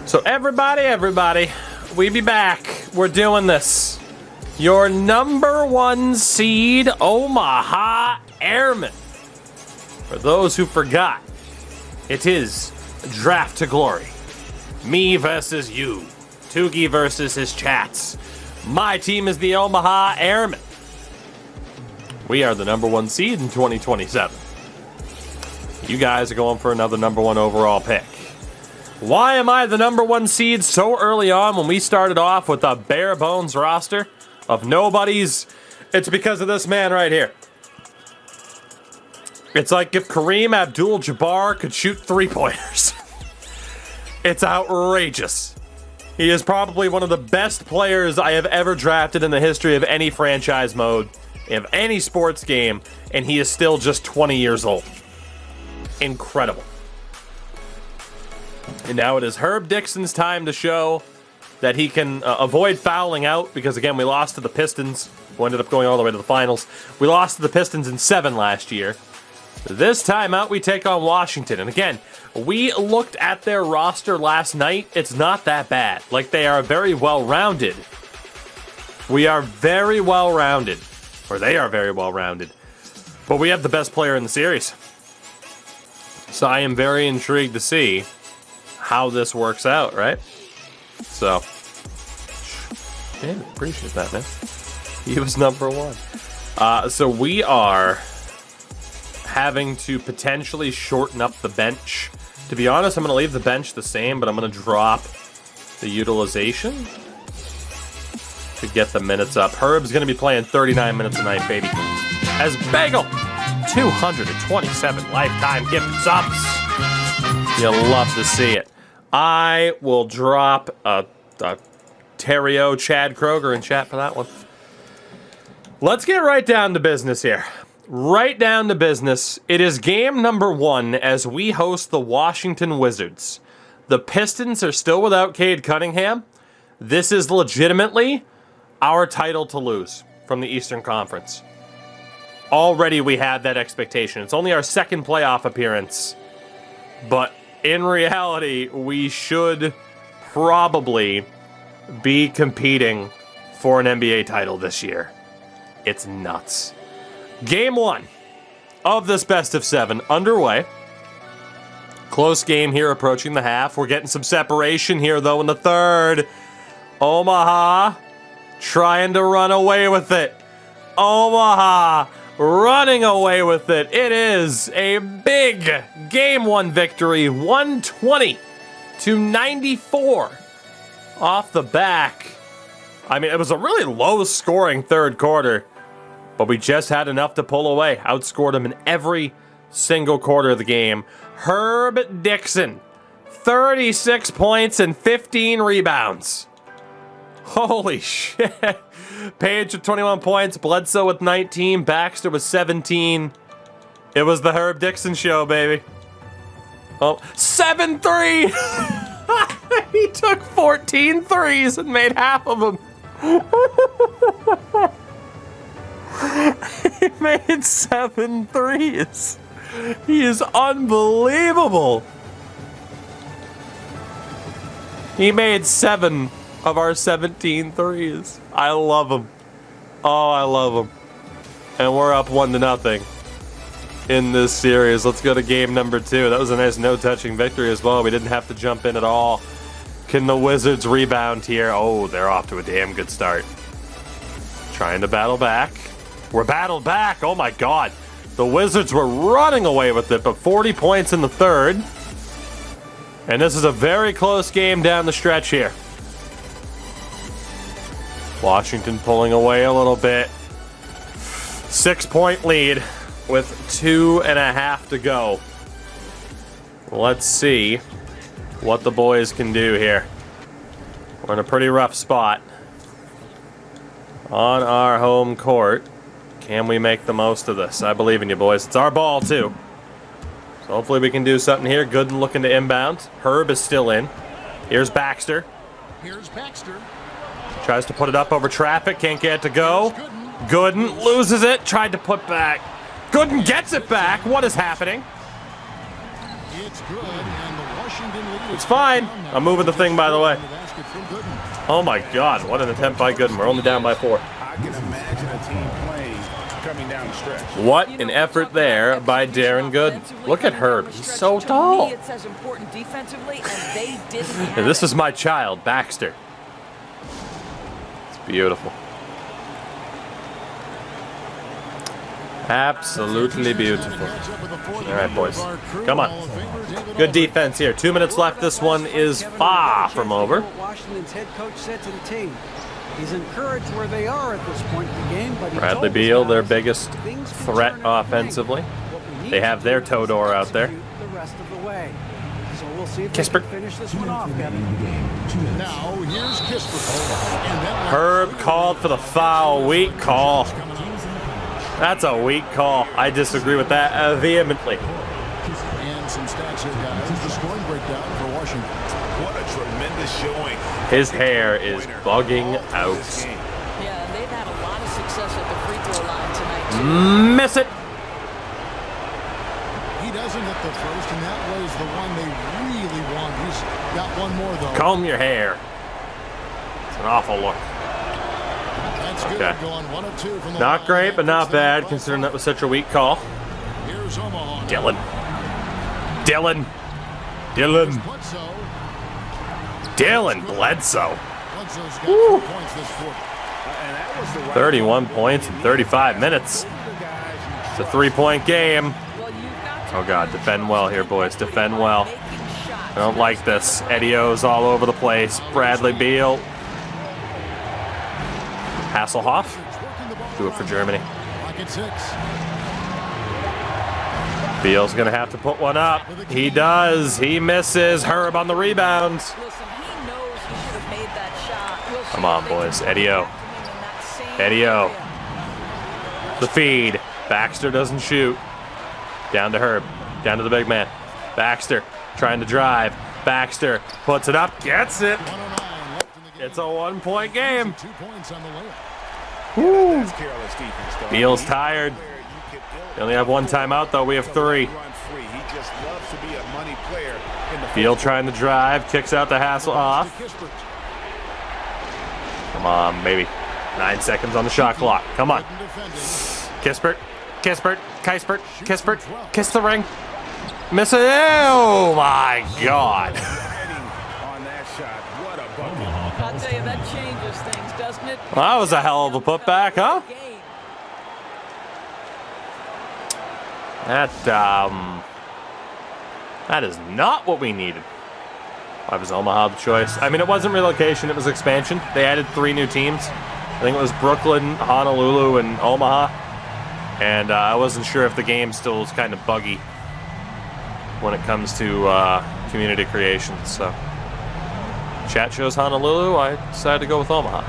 So everybody, we be back. We're doing this. Your number 1 seed, Omaha Airmen. For those who forgot, it is Draft to Glory. Me versus you. Tougie versus his chats. My team is the Omaha Airmen. We are the number 1 seed in 2027. You guys are going for another number 1 overall pick. Why am I the number 1 seed so early on when we started off with a bare bones roster of nobodies? It's because of this man right here. It's like if Kareem Abdul-Jabbar could shoot 3-pointers. It's outrageous. He is probably one of the best players I have ever drafted in the history of any franchise mode, of any sports game, and he is still just 20 years old. Incredible. And now it is Herb Dixon's time to show that he can avoid fouling out, because again, we lost to the Pistons, who ended up going all the way to the finals. We lost to the Pistons in 7 last year. This time out, we take on Washington. And again, we looked at their roster last night. It's not that bad. Like, they are very well-rounded. We are very well-rounded. Or they are very well-rounded. But we have the best player in the series. So I am very intrigued to see how this works out, right? So, damn, appreciate that, man. He was number 1. So we are having to potentially shorten up the bench. To be honest, I'm going to leave the bench the same, but I'm going to drop the utilization to get the minutes up. Herb's going to be playing 39 minutes a night, baby. As Bagel, 227 lifetime gift subs. You'll love to see it. I will drop a Terrio Chad Kroger in chat for that one. Let's get right down to business here. Right down to business. It is game number 1 as we host the Washington Wizards. The Pistons are still without Cade Cunningham. This is legitimately our title to lose from the Eastern Conference. Already we had that expectation. It's only our 2nd playoff appearance. But in reality, we should probably be competing for an NBA title this year. It's nuts. Game 1 of this best of 7 underway. Close game here approaching the half. We're getting some separation here, though, in the 3rd. Omaha trying to run away with it. Omaha running away with it. It is a big game 1 victory. 120-94 off the back. I mean, it was a really low-scoring 3rd quarter. But we just had enough to pull away. Outscored them in every single quarter of the game. Herb Dixon, 36 points and 15 rebounds. Holy shit. Page with 21 points. Bledsoe with 19. Baxter with 17. It was the Herb Dixon show, baby. Oh, 7 3! He took 14 threes and made half of them. He made 7 threes. He is unbelievable. He made 7 of our 17 threes. I love him. Oh, I love him. And we're up 1-0 in this series. Let's go to game number 2. That was a nice no-touching victory as well. We didn't have to jump in at all. Can the Wizards rebound here? Oh, they're off to a damn good start. Trying to battle back. We're battled back. Oh, my God. The Wizards were running away with it, but 40 points in the 3rd. And this is a very close game down the stretch here. Washington pulling away a little bit. 6-point lead with 2.5 to go. Let's see what the boys can do here. We're in a pretty rough spot on our home court. Can we make the most of this? I believe in you, boys. It's our ball, too. So hopefully we can do something here. Gooden looking to inbound. Herb is still in. Here's Baxter. Here's Baxter. Tries to put it up over traffic. Can't get it to go. Gooden loses it. Tried to put back. Gooden gets it back. What is happening? It's good, and the It's fine. I'm moving the thing, by the way. Oh my God, what an attempt by Gooden. We're only down by 4. I can imagine a team playing coming down the stretch. What an effort there by Darren Gooden. Look at Herb. He's so tall. And this is my child, Baxter. It's beautiful. Absolutely beautiful. All right, boys. Come on. Good defense here. 2 minutes left. This one is far from over. Washington's head coach said to the team, he's encouraged where they are at this point in the game, but Bradley Beal, their biggest threat offensively. They have their Todor out there. The rest of the way. So we'll see if Kispert. they can finish this one off, Kevin. Now here's Kispert. Herb called for the foul. Weak call. That's a weak call. I disagree with that vehemently. And some stats here, guys. The scoring breakdown for Washington. What a tremendous showing. His hair is bugging out. Yeah, they've had a lot of success at the free throw line tonight. Miss it. He doesn't hit the first, and that was the one they really want. He's got one more, though. Comb your hair. It's an awful look. That's good. Okay. Going 1 of 2 from the Not line. great, but not bad, considering that was such a weak call. Here's Omaha. Dylan. Dylan Bledsoe. Bledsoe's got 4 points this quarter. 31 points in 35 minutes. It's a 3-point game. Oh, God. Defend well here, boys. Defend well. I don't like this. Eddie O's all over the place. Bradley Beal. Hasselhoff. Do it for Germany. Pocket 6. Beal's going to have to put one up. He does. He misses. Herb on the rebound. Come on, boys. Eddie O. Eddie O. The feed. Baxter doesn't shoot. Down to Herb. Down to the big man. Baxter trying to drive. Baxter puts it up. Gets it. It's a 1-point game. 2 points on the layup. Woo. Beal's tired. They only have 1 timeout, though. We have 3. Beal trying to drive. Kicks out the Hasselhoff. Come on, baby. 9 seconds on the shot clock. Come on. Kispert. Kiss the ring. Miss it. Oh, my God. I'll tell you, that changes things, doesn't it? Well, that was a hell of a putback, huh? That is not what we needed. Why was Omaha the choice? I mean, it wasn't relocation, it was expansion. They added 3 new teams. I think it was Brooklyn, Honolulu, and Omaha. And I wasn't sure if the game still was kind of buggy when it comes to community creation. So, chat shows Honolulu. I decided to go with Omaha.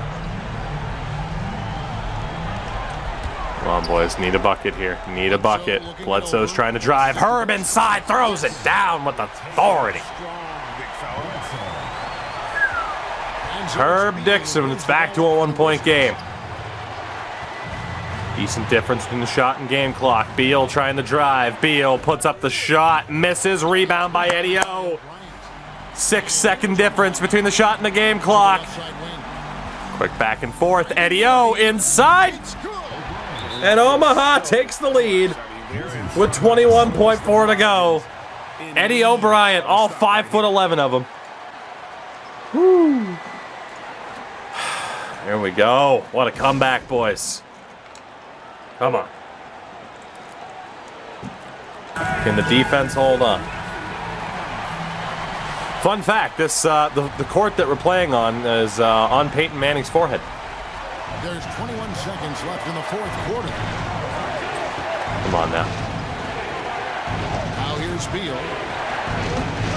Come on, boys. Need a bucket here. Need a bucket. Bledsoe's trying to drive. Herb inside. Throws it down with authority. Herb Dixon. It's back to a 1-point game. Decent difference between the shot and game clock. Beal trying to drive. Beal puts up the shot. Misses. Rebound by Eddie O. 6-second difference between the shot and the game clock. Quick back and forth. Eddie O inside. And Omaha takes the lead with 21.4 to go. Eddie O'Brien, all 5'11" of them. Woo. Here we go. What a comeback, boys. Come on. Can the defense hold on? Fun fact, this the court that we're playing on is on Peyton Manning's forehead. There's 21 seconds left in the 4th quarter. Come on now. Now here's Beal.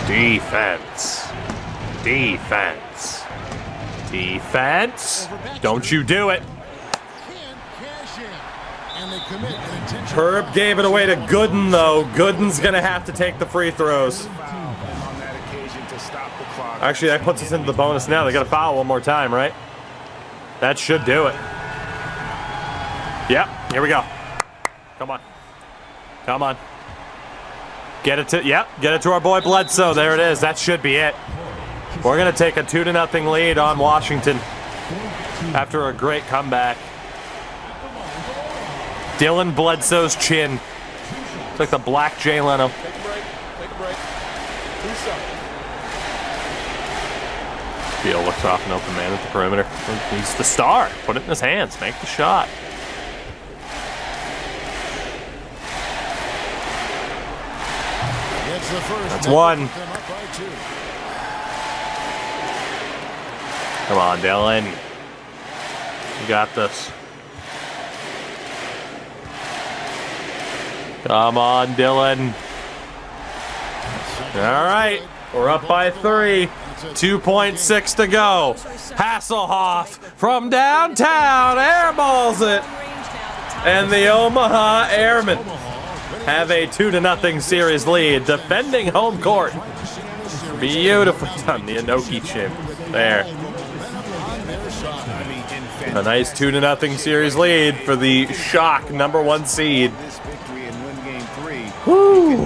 Defense. Defense. Defense. Don't you do it. Herb gave it away to Gooden, though. Gooden's going to have to take the free throws. Actually, that puts us into the bonus now. They got to foul one more time, right? That should do it. Yep, here we go. Come on. Come on. Get it to our boy Bledsoe. There it is. That should be it. We're going to take a 2-0 lead on Washington after a great comeback. Dylan Bledsoe's chin. It's like the black Jay Leno. Take a break. Take a break. Do something. Beal looks off an open man at the perimeter. He's the star. Put it in his hands. Make the shot. It's the first. That's one. Them up by 2. Come on, Dylan. You got this. Come on, Dylan. All right. We're up by 3. 2.6 to go. Hasselhoff from downtown airballs it. And the Omaha Airmen have a 2-0 series lead, defending home court. Beautifully done, the Inoki chin there. A nice 2-0 series lead for the Shock #1 seed. Woo!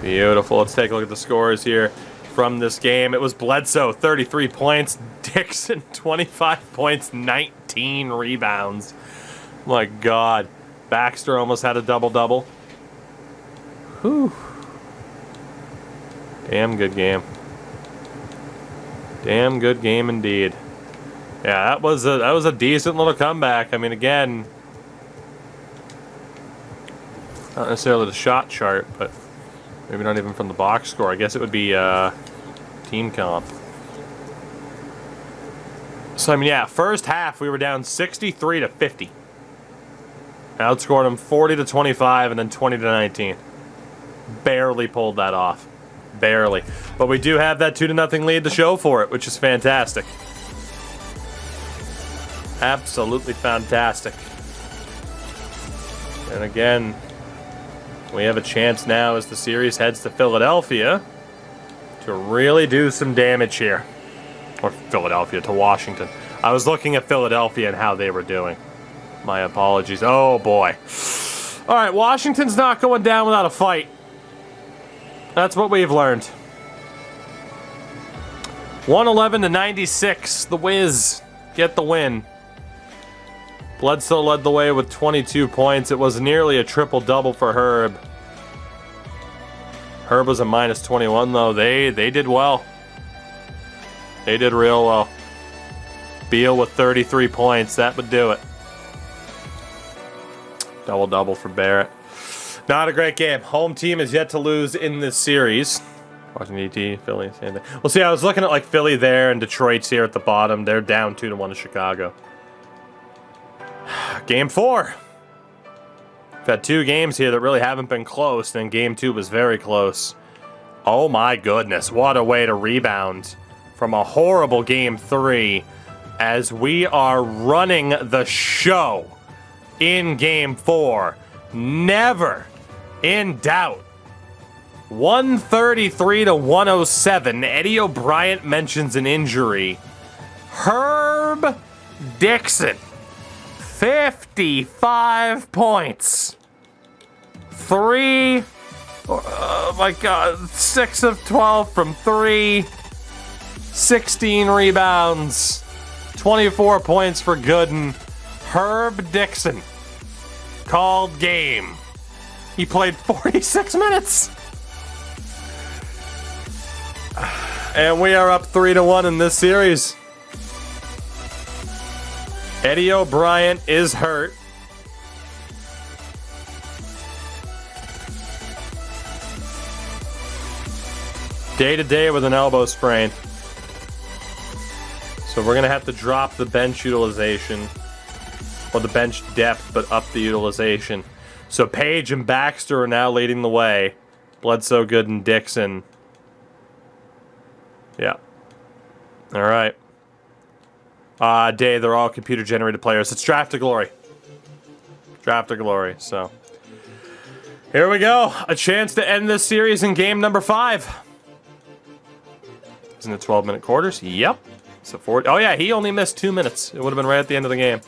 Beautiful. Let's take a look at the scores here from this game. It was Bledsoe, 33 points. Dixon, 25 points, 19 rebounds. My God. Baxter almost had a double-double. Whew. Damn good game. Damn good game indeed. Yeah, that was a decent little comeback. I mean, again, not necessarily the shot chart, but maybe not even from the box score. I guess it would be team comp. So, I mean, yeah, first half we were down 63-50. Outscored them 40-25 and then 20-19. Barely pulled that off. Barely. But we do have that 2-0 lead to show for it, which is fantastic. Absolutely fantastic. And again, we have a chance now as the series heads to Philadelphia to really do some damage here. Or Philadelphia to Washington. I was looking at Philadelphia and how they were doing. My apologies. Oh, boy. All right, Washington's not going down without a fight. That's what we've learned. 111-96. The Wiz get the win. Bledsoe led the way with 22 points. It was nearly a triple-double for Herb. Herb was a minus 21, though. They did well. They did real well. Beal with 33 points. That would do it. Double-double for Barrett. Not a great game. Home team is yet to lose in this series. Washington D.T., Philly, same thing. Well, see, I was looking at like Philly there and Detroit's here at the bottom. They're down 2-1 to Chicago. Game 4. We've had 2 games here that really haven't been close, and Game 2 was very close. Oh my goodness, what a way to rebound from a horrible Game 3 as we are running the show in Game 4. Never in doubt. 133-107. Eddie O'Brien mentions an injury. Herb Dixon, 55 points. 3, oh my God, 6 of 12 from 3. 16 rebounds. 24 points for Gooden. Herb Dixon called game. He played 46 minutes. And we are up 3-1 in this series. Eddie O'Brien is hurt. Day-to-day with an elbow sprain. So we're going to have to drop the bench utilization. Or the bench depth, but up the utilization. So Page and Baxter are now leading the way. Bledsoe, Good, and Dixon. Yeah. All right. Day, they're all computer-generated players. It's Draft to Glory. Draft to Glory, so. Here we go. A chance to end this series in game number 5. Isn't it 12-minute quarters? Yep. So 40. Oh, yeah, he only missed 2 minutes. It would have been right at the end of the game.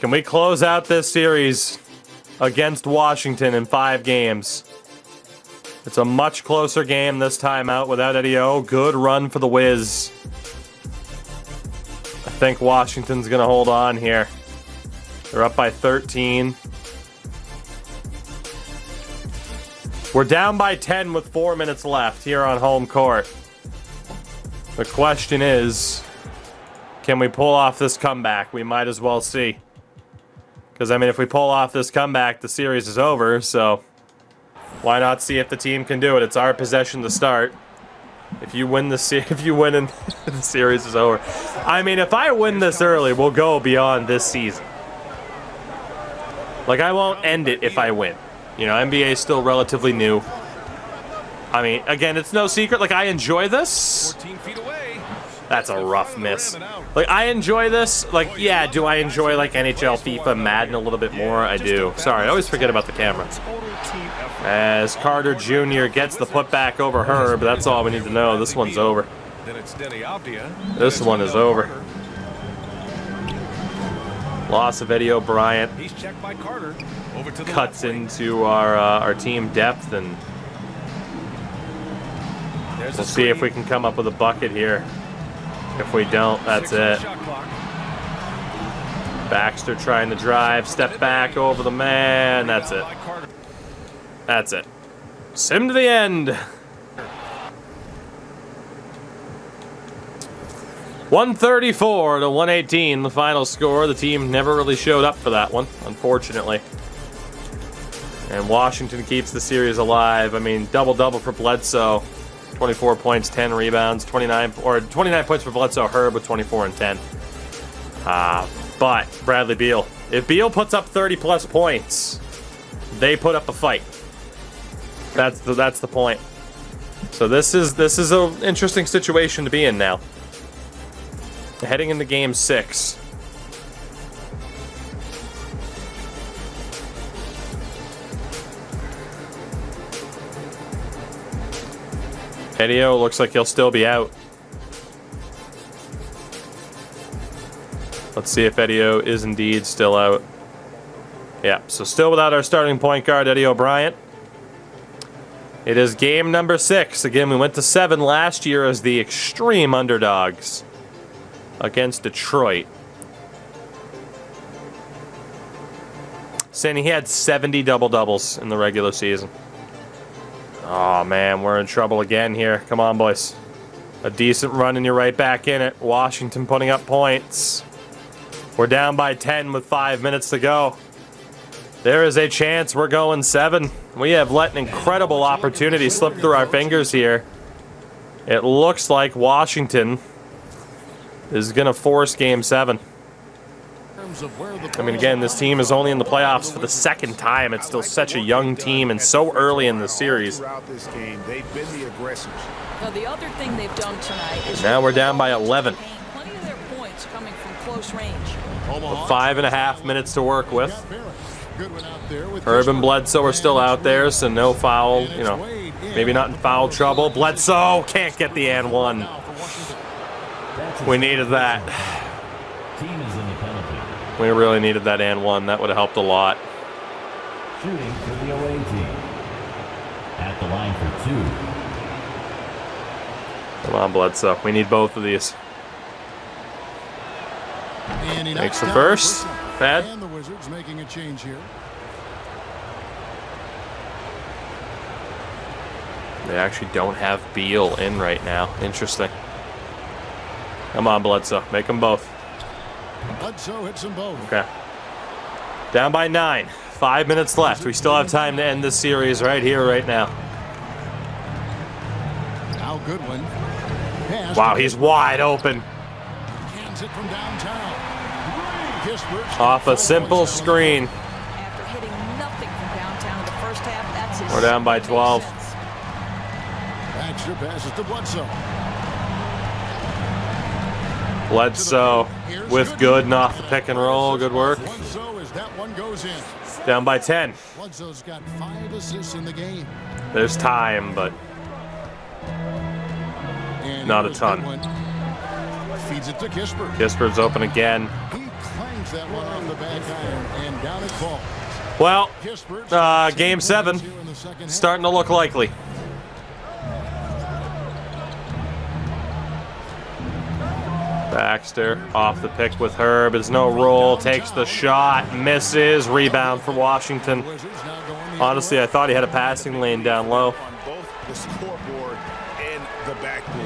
Can we close out this series against Washington in 5 games. It's a much closer game this time out without Eddie O. Good run for the Wiz. I think Washington's going to hold on here. They're up by 13. We're down by 10 with 4 minutes left here on home court. The question is, can we pull off this comeback? We might as well see. Because, I mean, if we pull off this comeback, the series is over, so why not see if the team can do it? It's our possession to start. If you win the the series is over. I mean, if I win this early, we'll go beyond this season. Like, I won't end it if I win. You know, NBA is still relatively new. I mean, again, it's no secret. Like, I enjoy this. 14 feet away. That's a rough miss. Like, I enjoy this. Like, yeah, do I enjoy, like, NHL, FIFA, Madden a little bit more? I do. Sorry, I always forget about the camera. As Carter Jr. gets the putback over Herb, that's all we need to know. This one's over. This one is over. Loss of Eddie O'Brien. He's checked by Carter. Over to the cuts into our team depth, and we'll see if we can come up with a bucket here. If we don't, that's it. Baxter trying to drive, step back over the man. That's it. That's it. Sim to the end. 134 to 118, the final score. The team never really showed up for that one, unfortunately. And Washington keeps the series alive. I mean, double-double for Bledsoe. 24 points, 10 rebounds, 29 points for Bledsoe. Herb with 24 and 10. But Bradley Beal. If Beal puts up 30-plus points, they put up a fight. That's the point. So this is an interesting situation to be in now. Heading into Game 6. Eddie-O looks like he'll still be out. Let's see if Eddie-O is indeed still out. Yeah, so still without our starting point guard, Eddie O'Brien. It is game number 6. Again, we went to 7 last year as the extreme underdogs against Detroit. Saying he had 70 double-doubles in the regular season. Oh, man, we're in trouble again here. Come on, boys. A decent run and you're right back in it. Washington putting up points. We're down by 10 with 5 minutes to go. There is a chance we're going 7. We have let an incredible opportunity slip through our fingers here. It looks like Washington is going to force Game 7. I mean, again, this team is only in the playoffs for the 2nd time. It's still such a young team and so early in the series. Now the other thing they've done tonight is now we're down by 11. plenty of their points coming from close range. With 5.5 minutes to work with. Herb and Bledsoe are still out there, so no foul, you know, maybe not in foul trouble. Bledsoe can't get the and one. We needed that. We really needed that and one. That would have helped a lot. Shooting for the away team. At the line for 2. Come on, Bledsoe. We need both of these. Makes the first. Bad. And the Wizards making a change here. They actually don't have Beal in right now. Interesting. Come on, Bledsoe. Make them both. Bledsoe hits them both. Okay. Down by 9. 5 minutes left. We still have time to end this series right here, right now. Now Goodwin. Wow, he's wide open. Hands it from downtown. Off a simple screen. After hitting nothing from downtown in the first half, that's his We're down by 12. Baxter passes to Bledsoe. Bledsoe with Gooden off the pick and roll. Good work. Bledsoe as that one goes in. Down by 10. Bledsoe's got 5 assists in the game. There's time, but And not a here's ton. Goodwin. Feeds it to Kispert. Kispert's open again. He clangs that one off the back iron, and down it falls. Well, game 7 starting to look likely. Baxter off the pick with Herb. There's no roll. Takes the shot. Misses. Rebound for Washington. Honestly, I thought he had a passing lane down low.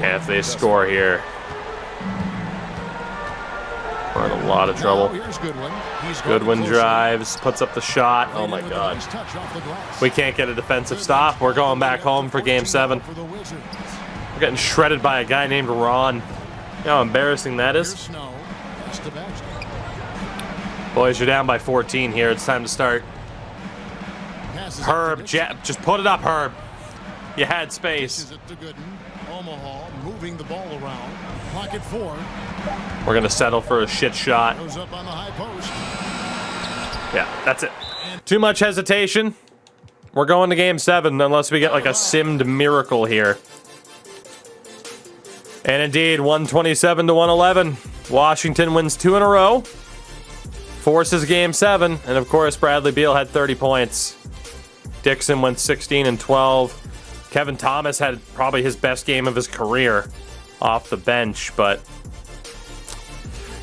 And if they score here, we're in a lot of trouble. Goodwin drives, puts up the shot. Oh my God. We can't get a defensive stop. We're going back home for game 7. We're getting shredded by a guy named Ron. You know how embarrassing that is? Boys, you're down by 14 here. It's time to start. Herb, just put it up, Herb. You had space. Omaha moving the ball around. Pocket 4. We're going to settle for a shit shot. Goes up on the high post. Yeah, that's it. Too much hesitation. We're going to game 7 unless we get like a simmed miracle here. And indeed, 127 to 111. Washington wins 2 in a row. Forces game 7. And of course, Bradley Beal had 30 points. Dixon went 16 and 12. Kevin Thomas had probably his best game of his career off the bench, but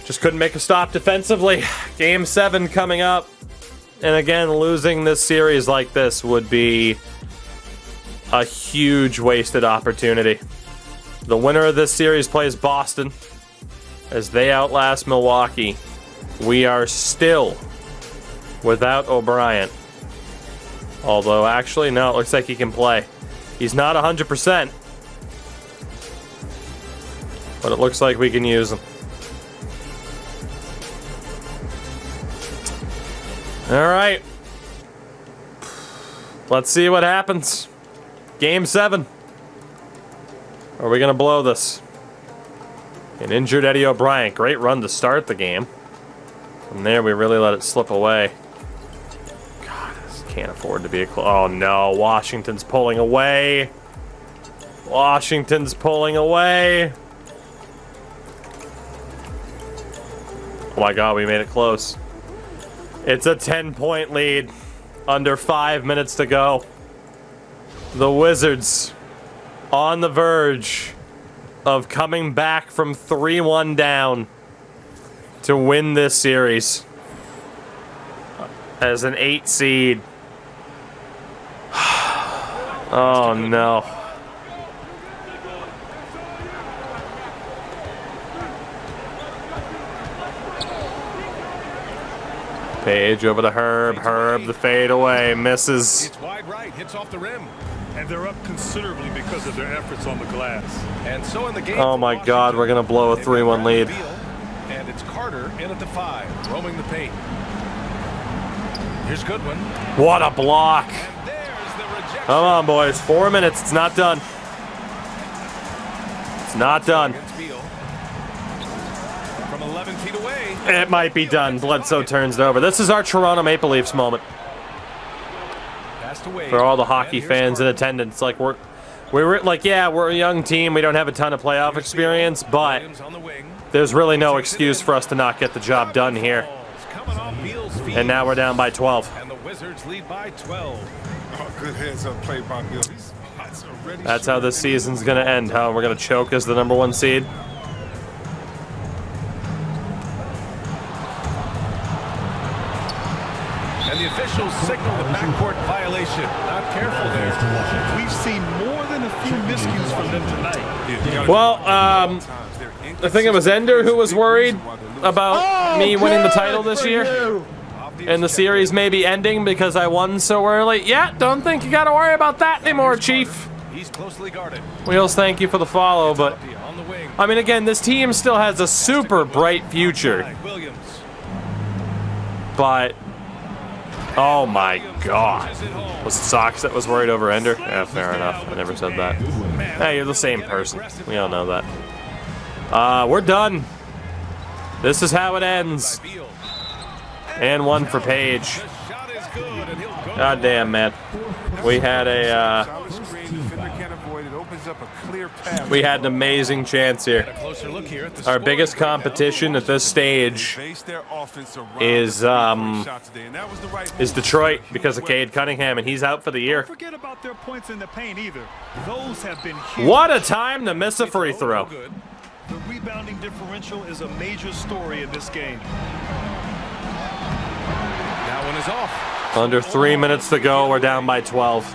just couldn't make a stop defensively. Game 7 coming up. And again, losing this series like this would be a huge wasted opportunity. The winner of this series plays Boston as they outlast Milwaukee. We are still without O'Brien. Although, actually, no, it looks like he can play. He's not 100%. But it looks like we can use him. All right. Let's see what happens. Game 7. Are we going to blow this? An injured Eddie O'Brien. Great run to start the game. From there, we really let it slip away. God, this can't afford to be a oh, no. Washington's pulling away. Washington's pulling away. Oh, my God. We made it close. It's a 10-point lead. Under 5 minutes to go. The Wizards on the verge of coming back from 3-1 down to win this series as an 8 seed. Oh no. Page over to Herb. Herb, the fade away, misses. It's wide right, hits off the rim. And they're up considerably because of their efforts on the glass. And so in the game. Oh my God, we're gonna blow a 3-1 lead. And it's Carter in at the 5, roaming the paint. Here's Goodwin. What a block. And there's the rejection. Come on, boys. 4 minutes. It's not done. It's not done. From 11 feet away. It might be done. Bledsoe turns it over. This is our Toronto Maple Leafs moment. For all the hockey fans in attendance, like we're like, yeah, we're a young team. We don't have a ton of playoff experience, but there's really no excuse for us to not get the job done here. And now we're down by 12. And the Wizards lead by 12. Oh, good heads-up play by Bill. That's how this season's gonna end, huh? We're gonna choke as the #1 seed. And the officials signal the backcourt violation. Not careful there. We've seen more than a few miscues from them tonight. Well, I think it was Ender who was worried about me winning the title this year. And the series maybe ending because I won so early. Yeah, don't think you gotta worry about that anymore, Chief. He's closely guarded. Wheels, thank you for the follow, but I mean, again, this team still has a super bright future. But oh my God. Was it Sox that was worried over Ender? Yeah, fair enough. I never said that. Hey, you're the same person. We all know that. We're done. This is how it ends. And one for Page. God damn, man. We had a up a clear path. We had an amazing chance here. A closer look here at the Our scoring biggest breakdown. competition at this stage Base their offense around is the three-point shot today, and that was the right is move. Detroit because of Cade Cunningham, and he's out for the year. Forget about their points in the paint either. Those have been huge. What a time to miss a free throw. Good. The rebounding differential is a major story in this game. That one is off. Under 3 minutes to go, we're down by 12.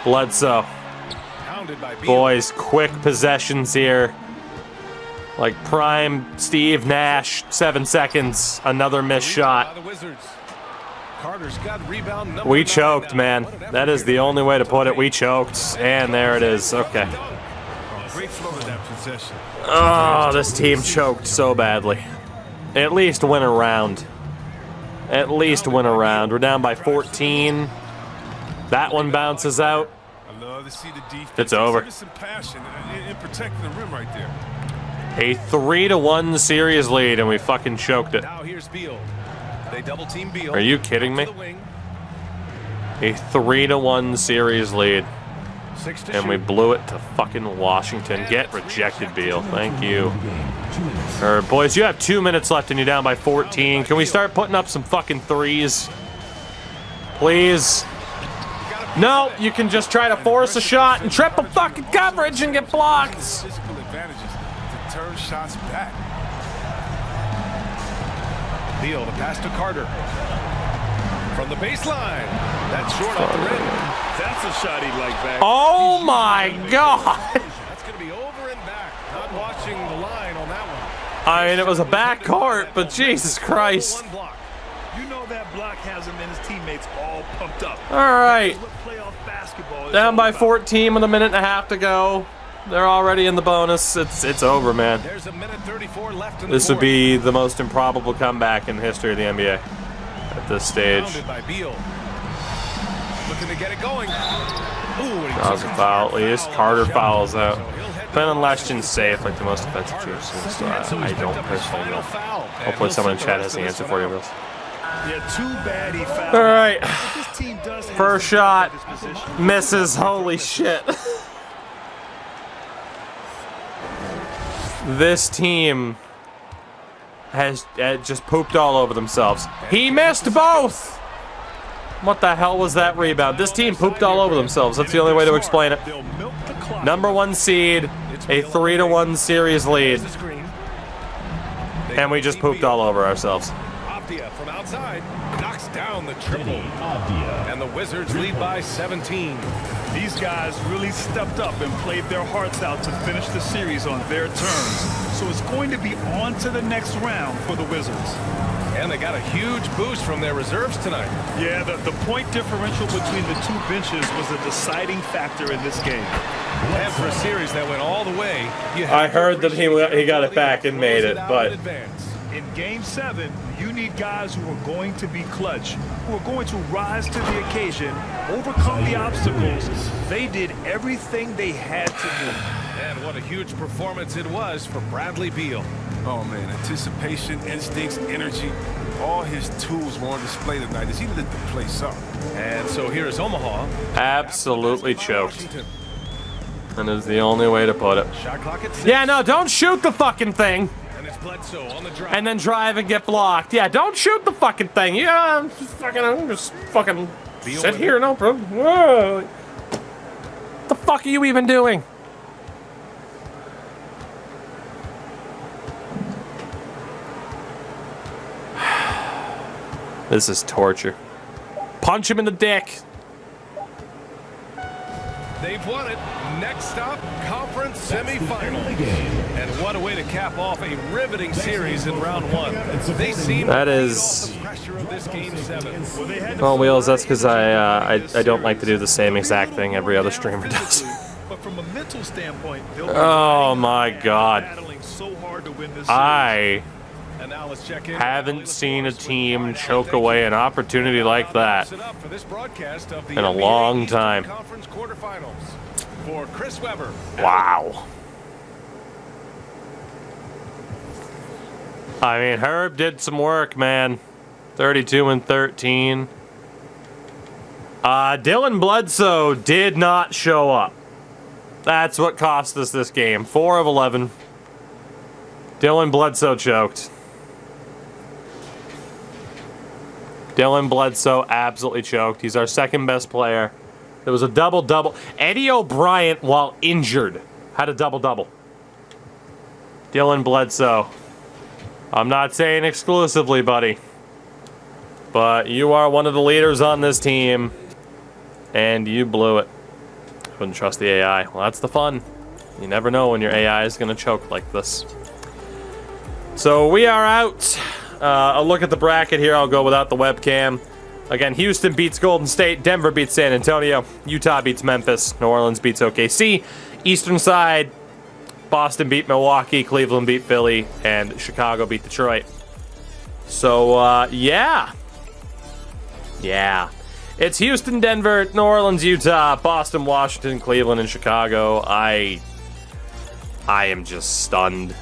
Bledsoe. Pounded by Beal. Boys, quick possessions here. Like prime Steve Nash, 7 seconds, another missed shot. By the Wizards. Carter's got rebound number We 9 choked, now. man. What an That effort is the here. only way to put it. We choked, and there it is. Okay. Great flow of that possession. Oh, this team choked so badly. At least win a round. At least win a round. We're down by 14. That one bounces out. I love to see the defense. It's over. Exhibit some passion in protecting the rim right there. A 3-1 series lead, and we fucking choked it. Now here's Beal. They double team Beal. Are you kidding me? To the wing. A 3-1 series lead, 6 to and we shoot. blew it to fucking Washington. Get rejected, Beal. Thank you. All right, boys, you have 2 minutes left, and you're down by 14. Can we start putting up some fucking threes? Please. No, you can just try to force a shot and triple fucking coverage and get blocked. Physical advantages to turn shots back. Beal, the pass to Carter. From the baseline. That's short off the rim. That's a shot he'd like back. Oh my God. That's going to be over and back. Not watching the line on that one. I mean, it was a back court, but Jesus Christ. One block. You know that block has him and his teammates all pumped up. All right. What playoff basketball is Down all by about. 14 with a minute and a half to go. They're already in the bonus. It's over, man. There's a minute 34 left in This the would be the most improbable comeback in the history of the NBA at this stage. Pounded by Beal. Looking to get it going. Ooh, and he That was took a foul, at least. Carter shot. fouls out. So he'll head to Ben and the line. Leshton's safe, like the most offensive teams. So I he's don't picked up his personally final know. foul. And Hopefully he'll someone in sit the chat rest has the of answer this for you, one Bills. Yeah, too bad he fouled. All right. But this team does have First some shot. at this position. Misses. Holy shit. This team has just pooped all over themselves. He missed both. What the hell was that rebound? This team pooped all over themselves. That's the only way to explain it. They'll milk the clock. Number 1 seed, a 3-1 series lead, The screen. and we just pooped all over ourselves. Avdia from outside knocks down the triple. Avdia. And the Wizards lead by 17. These guys really stepped up and played their hearts out to finish the series on their terms. So it's going to be on to the next round for the Wizards. And they got a huge boost from their reserves tonight. Yeah, the point differential between the two benches was a deciding factor in this game. And for a series that went all the way, you have I heard that he got it back and made it, out but in advance. In Game 7, you need guys who are going to be clutch, who are going to rise to the occasion, overcome the obstacles. They did everything they had to do. And what a huge performance it was for Bradley Beal. Oh man, anticipation, instincts, energy, all his tools were on display tonight as he lit the place up. And so here's Omaha. absolutely choked. And is the only way to put it. Shot clock at 6. Yeah, no, don't shoot the fucking thing And it's Bledsoe on the drive. and then drive and get blocked. Yeah, don't shoot the fucking thing. Yeah, I'm just fucking sit here, no problem. Whoa. What the fuck are you even doing? This is torture. Punch him in the dick. They've won it. Next stop, conference semifinals. And what a way to cap off a riveting series in round 1. They seem That to is- feed off the pressure of this game 7. Well, they had to Well, Wheels, that's focus because on I don't like to do the same exact thing every other streamer does. physically, but from a mental standpoint, they'll be Oh riding my hard, God. battling so hard to win this series. I And now let's check in. haven't seen a team choke away an opportunity like that Set up for this broadcast of the in a NBA long Eastern time. Conference quarterfinals. For Chris Webber. Wow. I mean, Herb did some work, man. 32 and 13. Dylan Bledsoe did not show up. That's what cost us this game. 4 of 11. Dylan Bledsoe choked. Dylan Bledsoe absolutely choked. He's our second best player. There was a double-double. Eddie O'Brien, while injured, had a double-double. Dylan Bledsoe. I'm not saying exclusively, buddy. But you are one of the leaders on this team. And you blew it. Wouldn't trust the AI. Well, that's the fun. You never know when your AI is going to choke like this. So we are out. A look at the bracket here. I'll go without the webcam. Again, Houston beats Golden State. Denver beats San Antonio. Utah beats Memphis. New Orleans beats OKC. Eastern side, Boston beat Milwaukee. Cleveland beat Philly. And Chicago beat Detroit. So, yeah. Yeah. It's Houston, Denver, New Orleans, Utah, Boston, Washington, Cleveland, and Chicago. I am just stunned.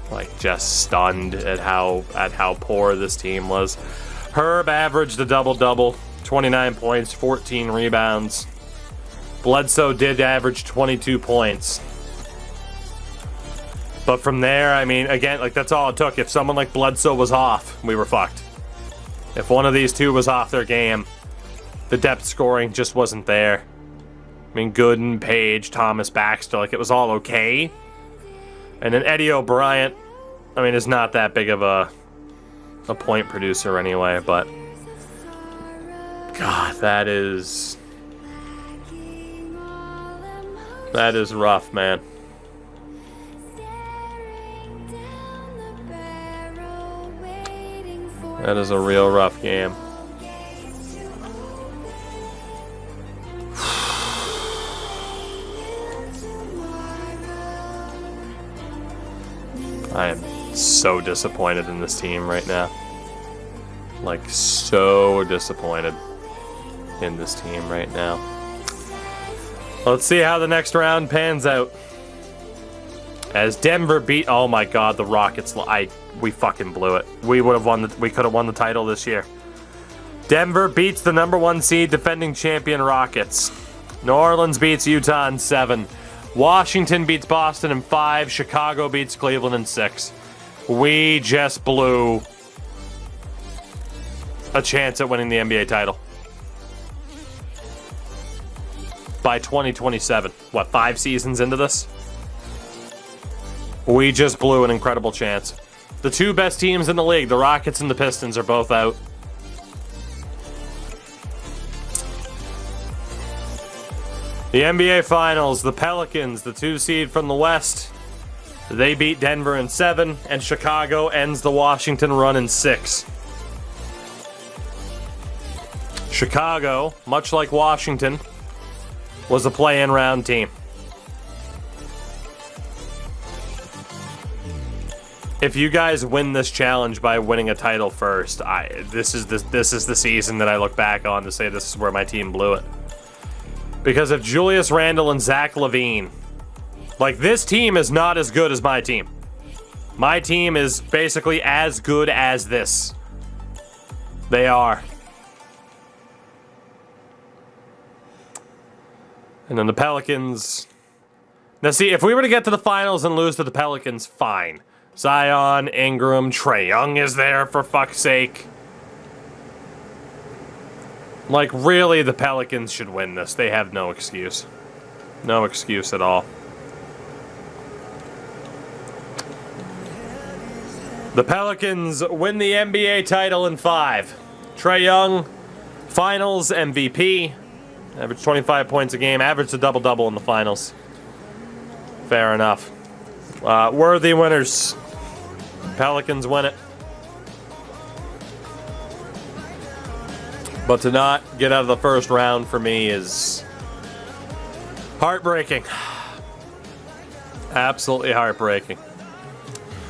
Like, just stunned at how poor this team was. Herb averaged a double-double, 29 points, 14 rebounds. Bledsoe did average 22 points. But from there, I mean, again, like, that's all it took. If someone like Bledsoe was off, we were fucked. If one of these two was off their game, the depth scoring just wasn't there. I mean, Gooden, Page, Thomas, Baxter, like, it was all okay. And then Eddie O'Brien, I mean, is not that big of a point producer anyway, but God, that is rough, man. That is a real rough game. I am so disappointed in this team right now. Like, so disappointed in this team right now. Let's see how the next round pans out. As Denver beat, oh my God, the Rockets. We fucking blew it. We could have won the title this year. Denver beats the #1 seed defending champion Rockets. New Orleans beats Utah in 7. Washington beats Boston in 5. Chicago beats Cleveland in 6. We just blew a chance at winning the NBA title. By 2027. What, 5 seasons into this? We just blew an incredible chance. The 2 best teams in the league, the Rockets and the Pistons, are both out. The NBA Finals, the Pelicans, the 2 seed from the West, they beat Denver in 7, and Chicago ends the Washington run in 6. Chicago, much like Washington, was a play-in round team. If you guys win this challenge by winning a title first, this is the season that I look back on to say this is where my team blew it. Because if Julius Randle and Zach LaVine, like, this team is not as good as my team. My team is basically as good as this. They are. And then the Pelicans. Now, see, if we were to get to the finals and lose to the Pelicans, fine. Zion, Ingram, Trae Young is there, for fuck's sake. Like, really, the Pelicans should win this. They have no excuse. No excuse at all. The Pelicans win the NBA title in 5. Trae Young, finals MVP. Averaged 25 points a game. Averaged a double-double in the finals. Fair enough. Worthy winners. Pelicans win it. But to not get out of the first round for me is heartbreaking. Absolutely heartbreaking.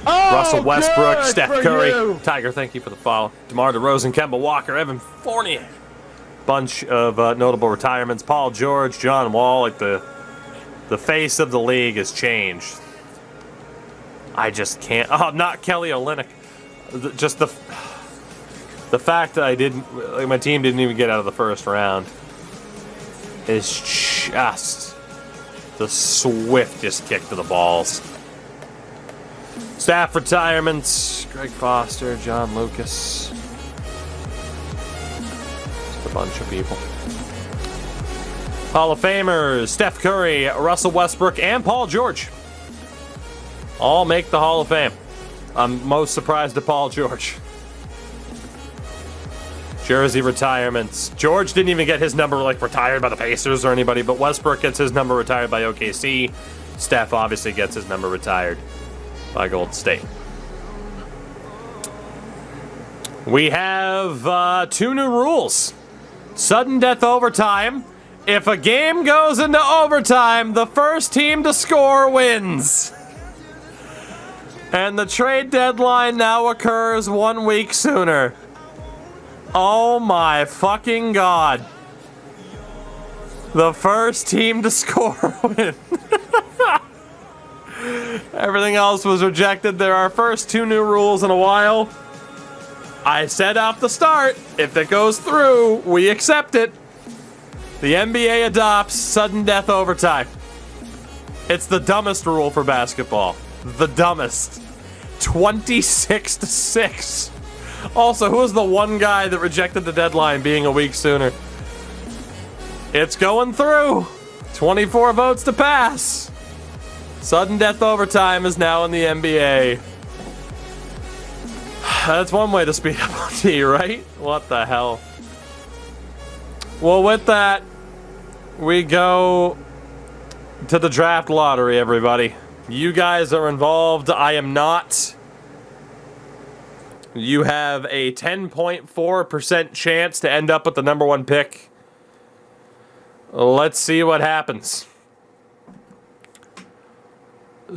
Oh, Russell Westbrook, Steph Curry, Tiger, thank you for the follow. DeMar DeRozan, Kemba Walker, Evan Fournier. Bunch of notable retirements. Paul George, John Wall. Like, the face of the league has changed. I just can't. Oh, not Kelly Olynyk. Just the fact that I didn't, like, my team didn't even get out of the first round is just The swiftest kick to the balls. Staff retirements. Greg Foster, John Lucas. Just a bunch of people. Hall of Famers. Steph Curry, Russell Westbrook, and Paul George. All make the Hall of Fame. I'm most surprised at Paul George. Jersey retirements. George didn't even get his number like retired by the Pacers or anybody, but Westbrook gets his number retired by OKC. Steph obviously gets his number retired by Golden State. We have 2 new rules. Sudden death overtime. If a game goes into overtime, the first team to score wins. And the trade deadline now occurs 1 week sooner. Oh my fucking god. The first team to score win. Everything else was rejected. There are our first 2 new rules in a while. I said off the start, if it goes through, we accept it. The NBA adopts sudden death overtime. It's the dumbest rule for basketball. The dumbest. 26-6. Also, who was the one guy that rejected the deadline being a week sooner? It's going through. 24 votes to pass. Sudden death overtime is now in the NBA. That's one way to speed up OT, right? What the hell? Well, with that, we go to the draft lottery, everybody. You guys are involved. I am not. You have a 10.4% chance to end up with the number 1 pick. Let's see what happens.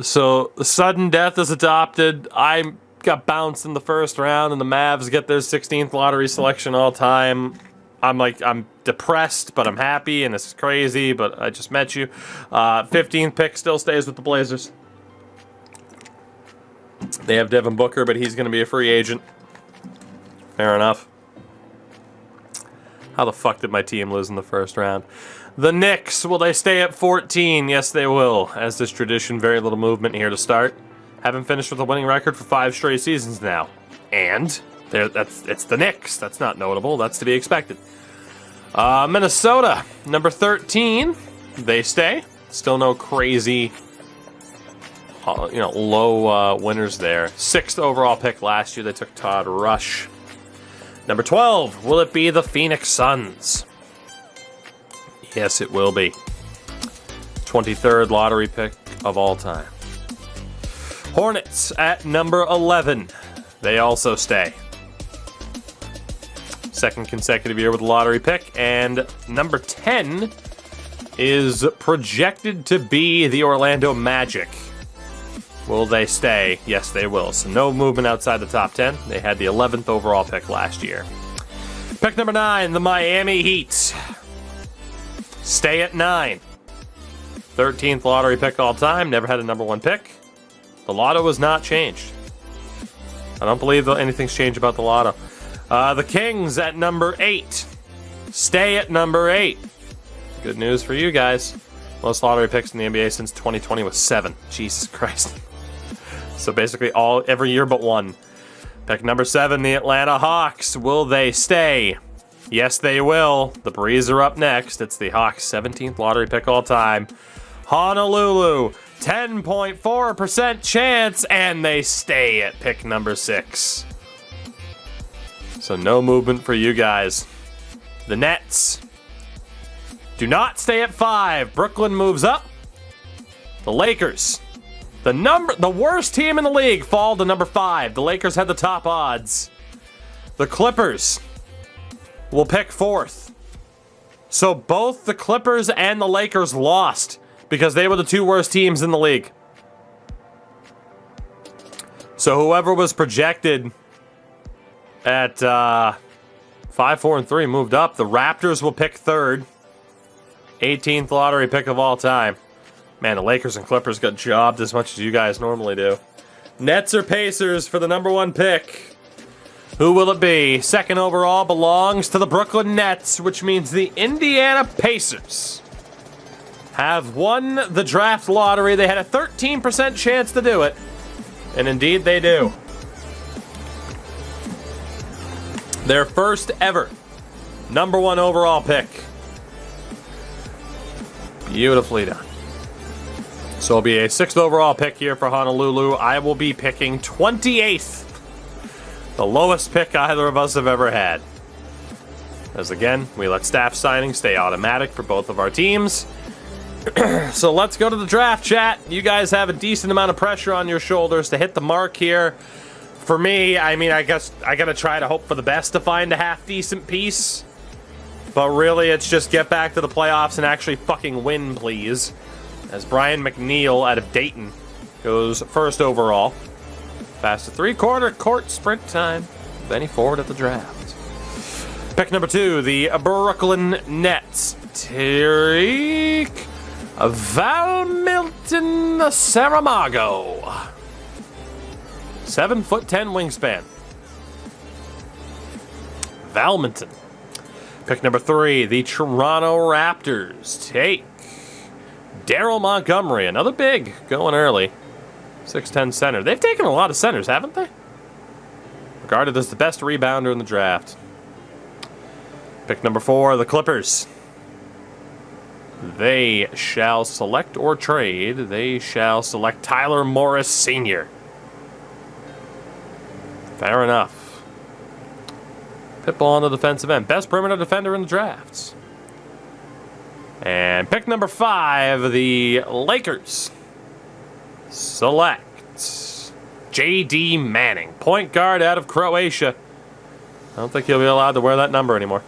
So, sudden death is adopted. I got bounced in the first round, and the Mavs get their 16th lottery selection all time. I'm depressed, but I'm happy, and this is crazy, but I just met you. 15th pick still stays with the Blazers. They have Devin Booker, but he's going to be a free agent. Fair enough. How the fuck did my team lose in the first round? The Knicks, will they stay at 14? Yes, they will. As is tradition, very little movement here to start. Haven't finished with a winning record for 5 straight seasons now. And it's the Knicks. That's not notable. That's to be expected. Minnesota, number 13. They stay. Still no crazy, low winners there. 6th overall pick last year. They took Todd Rush. Number 12. Will it be the Phoenix Suns? Yes, it will be. 23rd lottery pick of all time. Hornets at number 11. They also stay. 2nd consecutive year with a lottery pick. And number 10 is projected to be the Orlando Magic. Will they stay? Yes, they will. So no movement outside the top 10. They had the 11th overall pick last year. Pick number 9, the Miami Heat. Stay at 9. 13th lottery pick all time. Never had a number 1 pick. The lotto was not changed. I don't believe anything's changed about the lotto. The Kings at number 8. Stay at number 8. Good news for you guys. Most lottery picks in the NBA since 2020 was 7. Jesus Christ. So basically every year but 1. Pick number 7, the Atlanta Hawks. Will they stay? Yes, they will. The Breeze are up next. It's the Hawks' 17th lottery pick all time. Honolulu, 10.4% chance, and they stay at pick number 6. So no movement for you guys. The Nets do not stay at 5. Brooklyn moves up. The Lakers, the worst team in the league, fall to number 5. The Lakers had the top odds. The Clippers will pick 4th. So both the Clippers and the Lakers lost because they were the 2 worst teams in the league. So whoever was projected at 5, 4, and 3 moved up. The Raptors will pick 3rd. 18th lottery pick of all time. Man, the Lakers and Clippers got jobbed as much as you guys normally do. Nets or Pacers for the number 1 pick. Who will it be? 2nd overall belongs to the Brooklyn Nets, which means the Indiana Pacers have won the draft lottery. They had a 13% chance to do it. And indeed they do. Their first ever #1 overall pick. Beautifully done. So it'll be a 6th overall pick here for Honolulu. I will be picking 28th. The lowest pick either of us have ever had. As again, we let staff signings stay automatic for both of our teams. So let's go to the draft, chat. You guys have a decent amount of pressure on your shoulders to hit the mark here. For me, I mean, I guess I gotta try to hope for the best to find a half-decent piece. But really, it's just get back to the playoffs and actually fucking win, please. As Brian McNeil out of Dayton goes 1st overall. Past the 3/4 court sprint time. Benny Ford at the draft. Pick number 2, the Brooklyn Nets. Tariq Valmilton Saramago. 7'10" wingspan. Valminton. Pick number 3, the Toronto Raptors. Take Daryl Montgomery, another big, going early. 6'10" center. They've taken a lot of centers, haven't they? Regarded as the best rebounder in the draft. Pick number 4, the Clippers. They shall select or trade. They shall select Tyler Morris Sr. Fair enough. Pitbull on the defensive end. Best perimeter defender in the drafts. And pick number 5, the Lakers select J.D. Manning, point guard out of Croatia. I don't think he'll be allowed to wear that number anymore.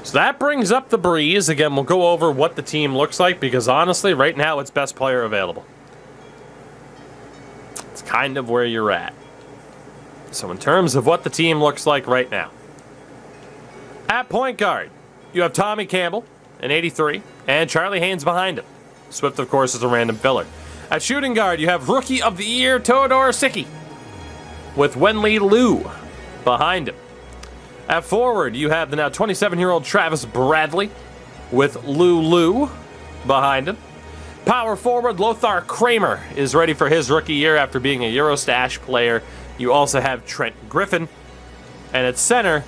So that brings up the breeze. Again, we'll go over what the team looks like because honestly, right now, it's best player available. It's kind of where you're at. So in terms of what the team looks like right now. At point guard, you have Tommy Campbell, an 83, and Charlie Haynes behind him. Swift, of course, is a random filler. At shooting guard, you have Rookie of the Year, Todor Sicki, with Wenli Liu behind him. At forward, you have the now 27-year-old Travis Bradley, with Lou behind him. Power forward, Lothar Kramer is ready for his rookie year after being a Eurostash player. You also have Trent Griffin. And at center,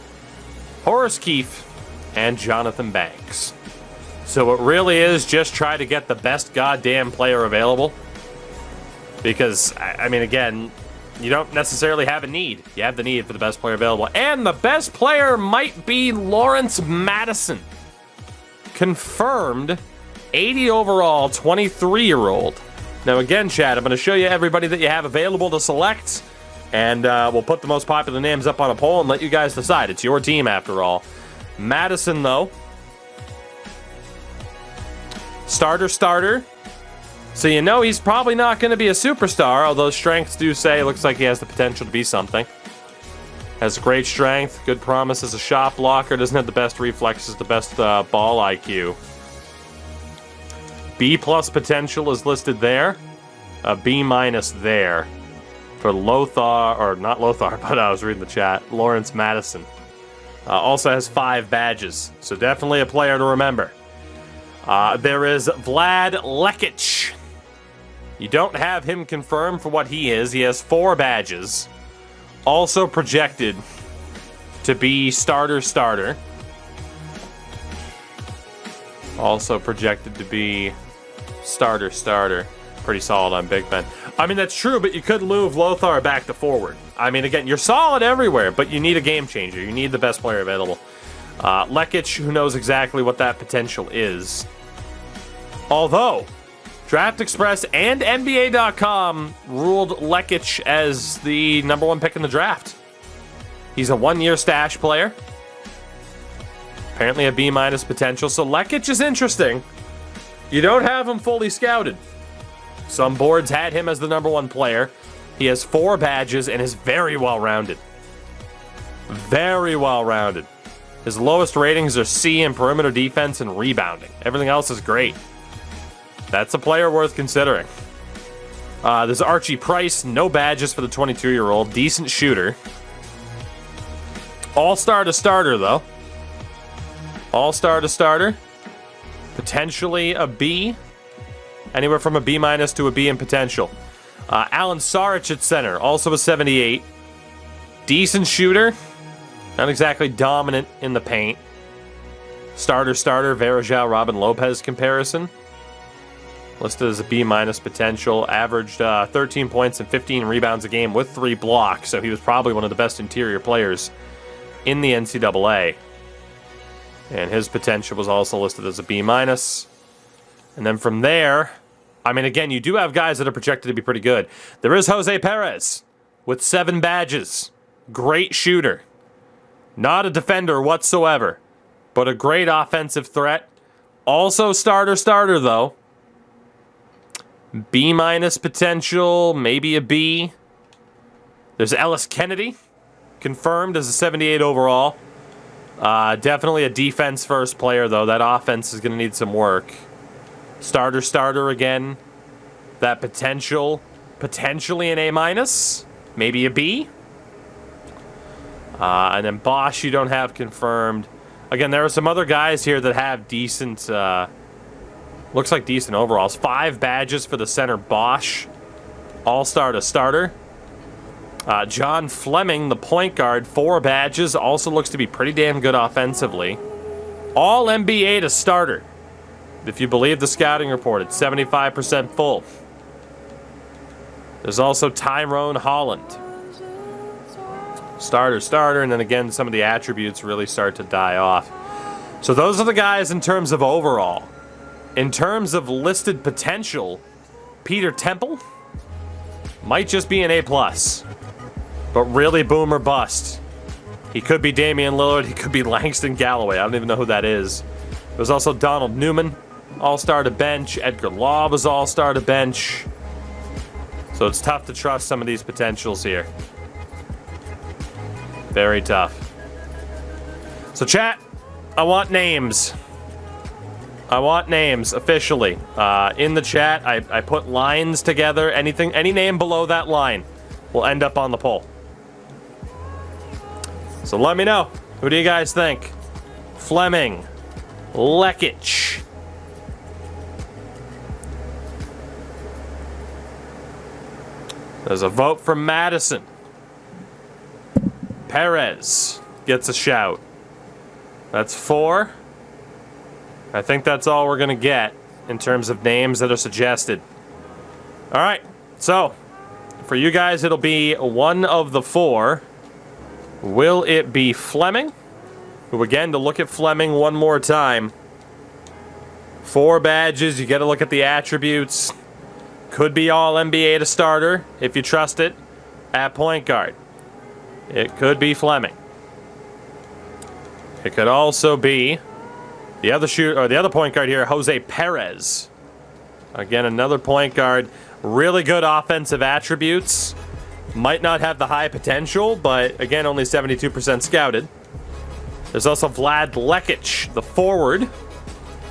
Horace Keefe and Jonathan Banks. So it really is just try to get the best goddamn player available. Because, I mean, again, you don't necessarily have a need. You have the need for the best player available. And the best player might be Lawrence Madison. Confirmed 80 overall, 23-year-old. Now, again, Chad, I'm going to show you everybody that you have available to select. And we'll put the most popular names up on a poll and let you guys decide. It's your team, after all. Madison, though. Starter. So you know he's probably not going to be a superstar, although strengths do say it looks like he has the potential to be something. Has great strength, good promise as a shot blocker, doesn't have the best reflexes, the best ball IQ. B+ potential is listed there. A B- there. For Lothar, or not Lothar, but I was reading the chat, Lawrence Madison. Also has 5 badges, so definitely a player to remember. There is Vlad Lekic. You don't have him confirmed for what he is. He has 4 badges. Also projected to be starter. Also projected to be starter. Pretty solid on big men. I mean, that's true, but you could move Lothar back to forward. I mean, again, you're solid everywhere, but you need a game changer. You need the best player available. Lekic, who knows exactly what that potential is. Although, Draft Express and NBA.com ruled Lekic as the #1 pick in the draft. He's a 1-year stash player. Apparently a B- potential, so Lekic is interesting. You don't have him fully scouted. Some boards had him as the #1 player. He has 4 badges and is very well-rounded. Very well-rounded. His lowest ratings are C in perimeter defense and rebounding. Everything else is great. That's a player worth considering. There's Archie Price, no badges for the 22-year-old. Decent shooter. All-star to starter, though. All-star to starter. potentially a B. Anywhere from a B- to a B in potential. Alan Saric at center, also a 78. Decent shooter. Not exactly dominant in the paint. Starter, Varejao, Robin Lopez comparison. Listed as a B- potential. Averaged 13 points and 15 rebounds a game with 3 blocks. So he was probably one of the best interior players in the NCAA. And his potential was also listed as a B-. And then from there, I mean, again, you do have guys that are projected to be pretty good. There is Jose Perez with 7 badges. Great shooter. Not a defender whatsoever, but a great offensive threat. Also starter, though. B- potential, maybe a B. There's Ellis Kennedy, confirmed as a 78 overall. Definitely a defense-first player, though. That offense is going to need some work. Starter again. That potentially an A-, maybe a B. And then Bosch, you don't have confirmed. Again, there are some other guys here that have decent, looks like decent overalls. 5 badges for the center Bosch. All-star to starter. John Fleming, the point guard, 4 badges. Also looks to be pretty damn good offensively. All NBA to starter. If you believe the scouting report, it's 75% full. There's also Tyrone Holland. Starter, and then again, some of the attributes really start to die off. So those are the guys in terms of overall. In terms of listed potential, Peter Temple might just be an A+. But really boom or bust. He could be Damian Lillard, he could be Langston Galloway. I don't even know who that is. There's also Donald Newman, all-star to bench. Edgar Law was all-star to bench. So it's tough to trust some of these potentials here. Very tough. So chat, I want names. I want names officially. In the chat, I put lines together. Any name below that line will end up on the poll. So let me know. Who do you guys think? Fleming. Lekic. There's a vote from Madison. Perez gets a shout. That's 4. I think that's all we're going to get in terms of names that are suggested. All right. So, for you guys, it'll be one of the 4. Will it be Fleming? Who, again, to look at Fleming one more time. 4 badges. You got to look at the attributes. Could be all NBA to starter, if you trust it, at point guard. It could be Fleming. It could also be the other point guard here, Jose Perez. Again, another point guard. Really good offensive attributes. Might not have the high potential, but again, only 72% scouted. There's also Vlad Lekic, the forward,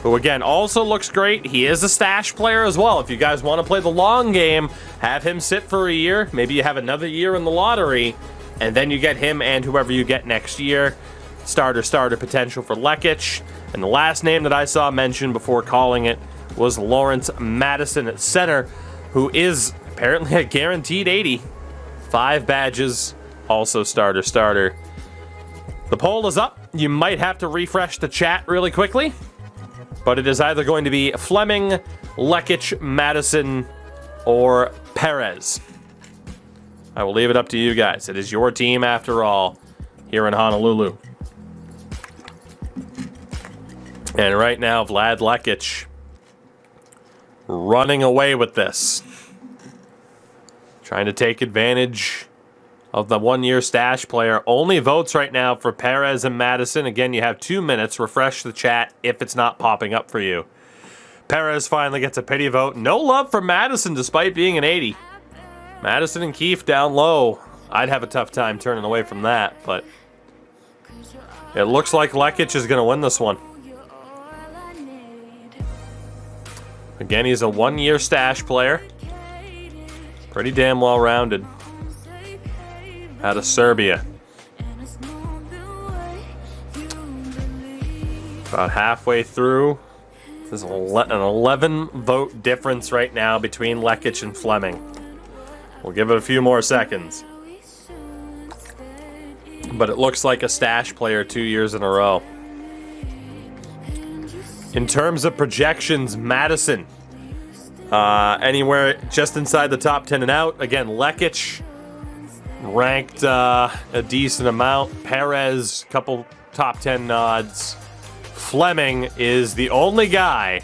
who again also looks great. He is a stash player as well. If you guys want to play the long game, have him sit for a year. Maybe you have another year in the lottery, and then you get him and whoever you get next year. Starter potential for Lekic. And the last name that I saw mentioned before calling it was Lawrence Madison at center, who is apparently a guaranteed 80. 5 badges, also starter. The poll is up. You might have to refresh the chat really quickly, but it is either going to be Fleming, Lekic, Madison, or Perez. I will leave it up to you guys. It is your team after all here in Honolulu. And right now, Vlad Lekic running away with this. Trying to take advantage of the one-year stash player. Only votes right now for Perez and Madison. Again, you have 2 minutes. Refresh the chat if it's not popping up for you. Perez finally gets a pity vote. No love for Madison despite being an 80. Madison and Keefe down low. I'd have a tough time turning away from that, but it looks like Lekic is going to win this one. Again, he's a one-year stash player. Pretty damn well-rounded. Out of Serbia. About halfway through There's an 11-vote difference right now between Lekic and Fleming. We'll give it a few more seconds. But it looks like a stash player 2 years in a row. In terms of projections, Madison, anywhere just inside the top 10 and out. Again, Lekic ranked a decent amount. Perez, couple top 10 nods. Fleming is the only guy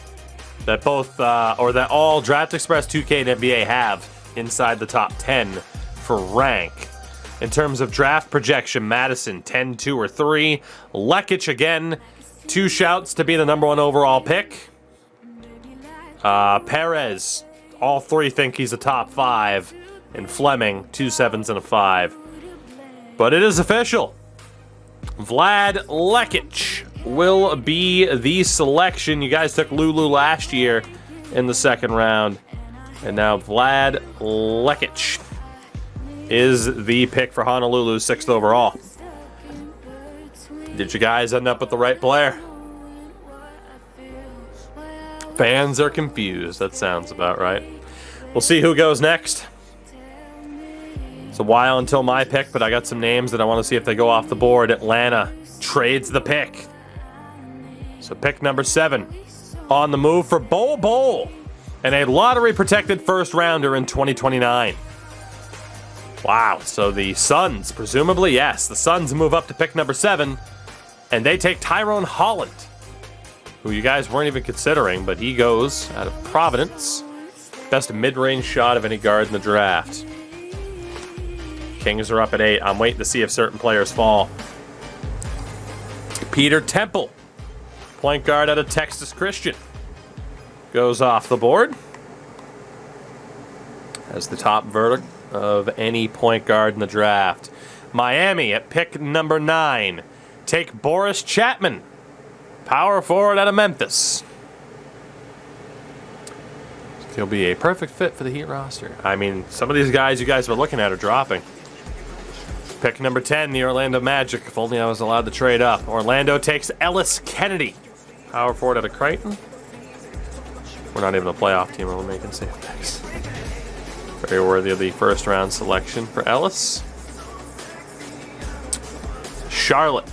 that both, or that all Draft Express 2K and NBA have inside the top 10 for rank. In terms of draft projection, Madison 10, 2, or 3. Lekic again, 2 shouts to be the #1 overall pick. Perez, all 3 think he's a top 5. And Fleming, 2 7s and a 5. But it is official. Vlad Lekic will be the selection. You guys took Lulu last year in the 2nd round. And now Vlad Lekic is the pick for Honolulu, 6th overall. Did you guys end up with the right player? Fans are confused. That sounds about right. We'll see who goes next. It's a while until my pick, but I got some names that I want to see if they go off the board. Atlanta trades the pick. So pick number 7 on the move for Bol Bol and a lottery-protected 1st rounder in 2029. Wow, so the Suns, presumably, yes, the Suns move up to pick number 7, and they take Tyrone Holland, who you guys weren't even considering, but he goes out of Providence. Best mid-range shot of any guard in the draft. Kings are up at 8. I'm waiting to see if certain players fall. Peter Temple, point guard out of Texas Christian, goes off the board as the top verdict of any point guard in the draft. Miami at pick number 9. Take Boris Chapman, power forward out of Memphis. He'll be a perfect fit for the Heat roster. I mean, some of these guys you guys were looking at are dropping. Pick number 10, the Orlando Magic. If only I was allowed to trade up. Orlando takes Ellis Kennedy, power forward out of Creighton. We're not even a playoff team. We're making safe picks. Very worthy of the 1st round selection for Ellis. Charlotte,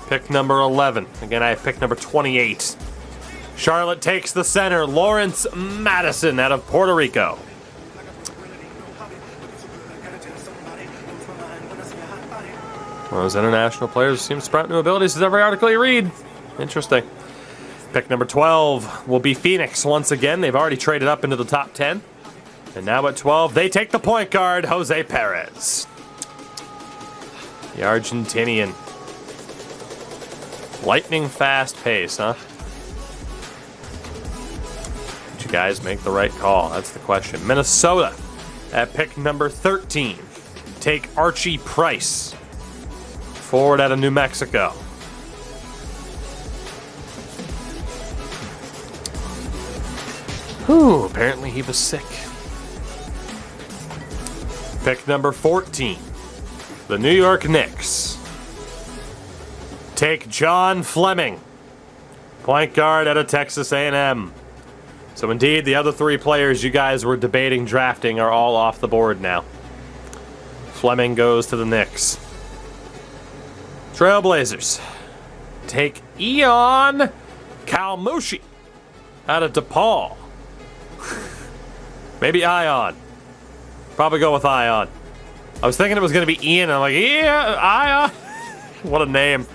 pick number 11. Again, I have pick number 28. Charlotte takes the center, Lawrence Madison out of Puerto Rico. One of those international players seems to sprout new abilities as every article you read. Interesting. Pick number 12 will be Phoenix once again. They've already traded up into the top 10. And now at 12, they take the point guard, Jose Perez. The Argentinian. Lightning fast pace, huh? Did you guys make the right call? That's the question. Minnesota at pick number 13. Take Archie Price, forward out of New Mexico. Whew, apparently he was sick. Pick number 14. The New York Knicks take John Fleming, point guard out of Texas A&M. So indeed, the other 3 players you guys were debating drafting are all off the board now. Fleming goes to the Knicks. Trailblazers take Ion Kalmushi out of DePaul. Maybe Ion. Probably go with Ion. I was thinking it was going to be Ian. I'm like, yeah, Ion. What a name.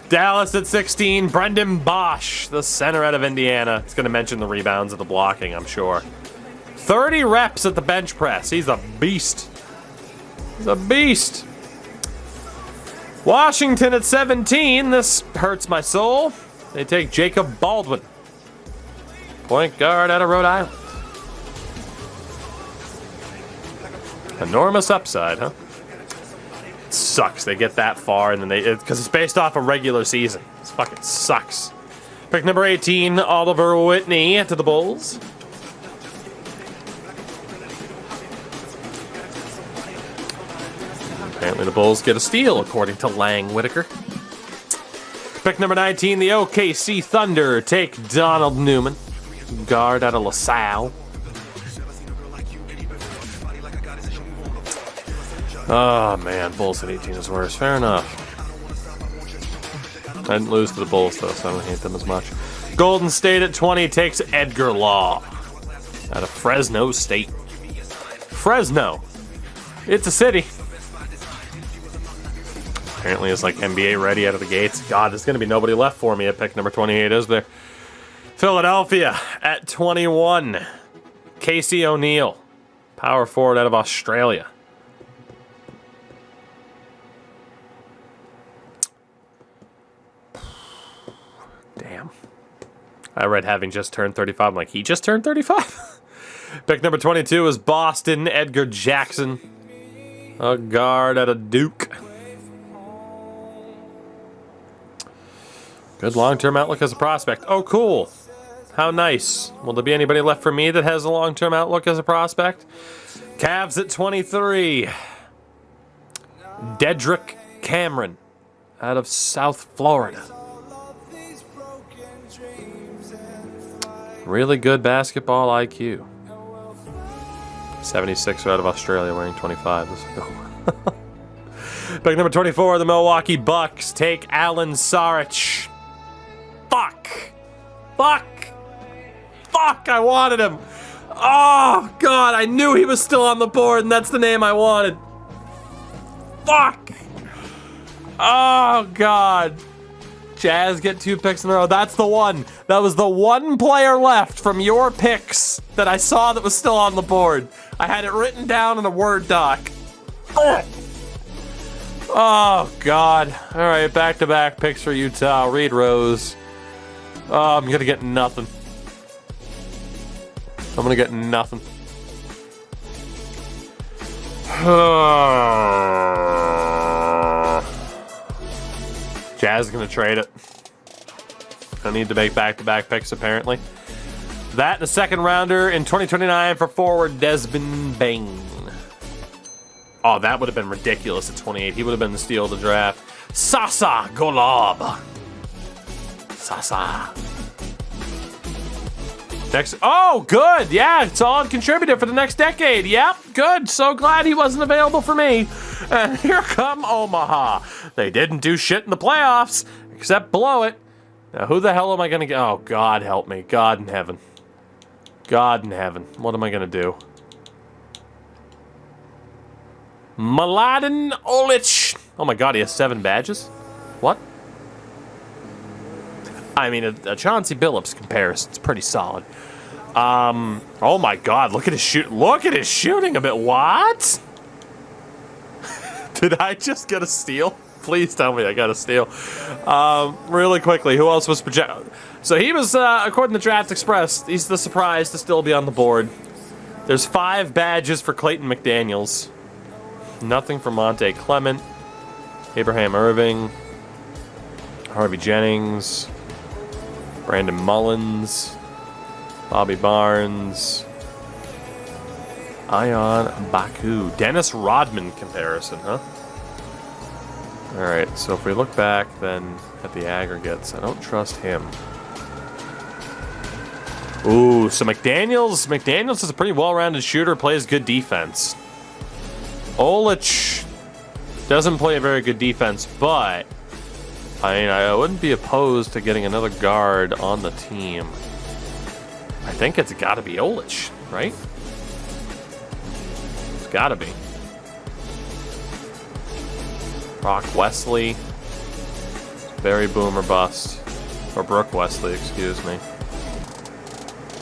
Dallas at 16. Brendan Bosch, the center out of Indiana. It's going to mention the rebounds and the blocking, I'm sure. 30 reps at the bench press. He's a beast. He's a beast. Washington at 17. This hurts my soul. They take Jacob Baldwin, point guard out of Rhode Island. Enormous upside, huh? It sucks they get that far and then because it's based off a regular season. It fucking sucks. Pick number 18, Oliver Whitney to the Bulls. Apparently the Bulls get a steal, according to Lang Whitaker. Pick number 19, the OKC Thunder take Donald Newman, Guard out of LaSalle. Oh, man. Bulls at 18 is worse. Fair enough. I didn't lose to the Bulls, though, so I don't hate them as much. Golden State at 20 takes Edgar Law out of Fresno State. Fresno. It's a city. Apparently it's like NBA ready out of the gates. God, there's going to be nobody left for me at pick number 28, is there? Philadelphia at 21. Casey O'Neal, power forward out of Australia. Damn. I read having just turned 35. I'm like, he just turned 35? Pick number 22 is Boston, Edgar Jackson. A guard out of Duke. Good long-term outlook as a prospect. Oh, cool. How nice. Will there be anybody left for me that has a long-term outlook as a prospect? Cavs at 23. Dedrick Cameron out of South Florida. Really good basketball IQ. 76 out of Australia wearing 25. Let's go. Pick number 24, the Milwaukee Bucks take Alan Saric. Fuck! I wanted him. Oh, God, I knew he was still on the board, and that's the name I wanted. Fuck! Oh, God. Jazz get 2 picks in a row. That's the one. That was the one player left from your picks that I saw that was still on the board. I had it written down in a Word doc. Oh, God. All right, back-to-back picks for Utah. Reed Rose. Oh, I'm going to get nothing. I'm going to get nothing. Jazz is going to trade it. I need to make back-to-back picks, apparently. That and a second rounder in 2029 for forward Desmond Bain. Oh, that would have been ridiculous at 28. He would have been the steal of the draft. Sasa Golub. Sasa. Next. Oh, good. Yeah, solid contributor for the next decade. Yep, good. So glad he wasn't available for me. And here come Omaha. They didn't do shit in the playoffs except blow it. Now, who the hell am I going to get? Oh, God help me. God in heaven. God in heaven. What am I going to do? Mladen Olic. Oh, my God. He has 7 badges? What? I mean, a Chauncey Billups comparison's pretty solid. Oh, my God. Look at his shoot. Look at his shooting a bit. What? Did I just get a steal? Please tell me I got a steal. Really quickly, who else was projected? So he was, according to Draft Express, he's the surprise to still be on the board. There's 5 badges for Clayton McDaniels. Nothing for Monte Clement. Abraham Irving. Harvey Jennings. Brandon Mullins. Bobby Barnes. Ion Baku. Dennis Rodman comparison, huh? Alright, so if we look back then at the aggregates, I don't trust him. Ooh, so McDaniels is a pretty well-rounded shooter, plays good defense. Olic doesn't play a very good defense, but I mean, I wouldn't be opposed to getting another guard on the team. I think it's got to be Olic, right? It's got to be. Brock Wesley. Barry Boom or bust. Or Brooke Wesley, excuse me.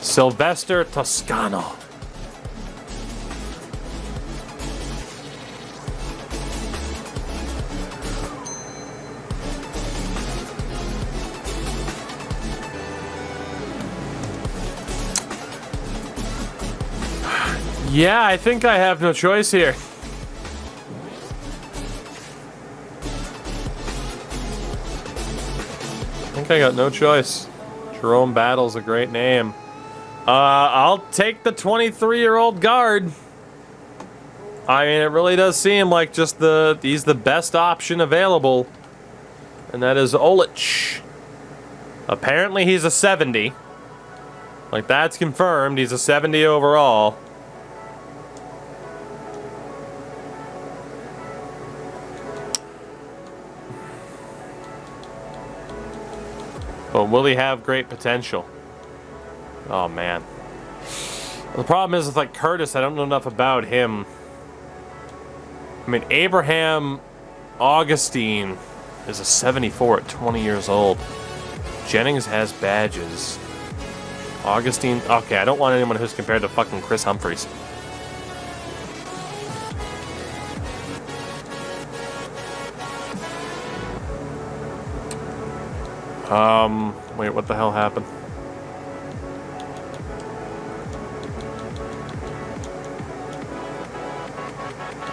Sylvester Toscano. Yeah, I think I have no choice here. I think I got no choice. Jerome Battle's a great name. I'll take the 23-year-old guard. I mean, it really does seem like just he's the best option available. And that is Olic. Apparently he's a 70. Like, that's confirmed. He's a 70 overall. But will he have great potential? Oh, man. The problem is with, like, Curtis, I don't know enough about him. I mean, Abraham Augustine is a 74 at 20 years old. Jennings has badges. Augustine... Okay, I don't want anyone who's compared to fucking Chris Humphries. Wait, what the hell happened?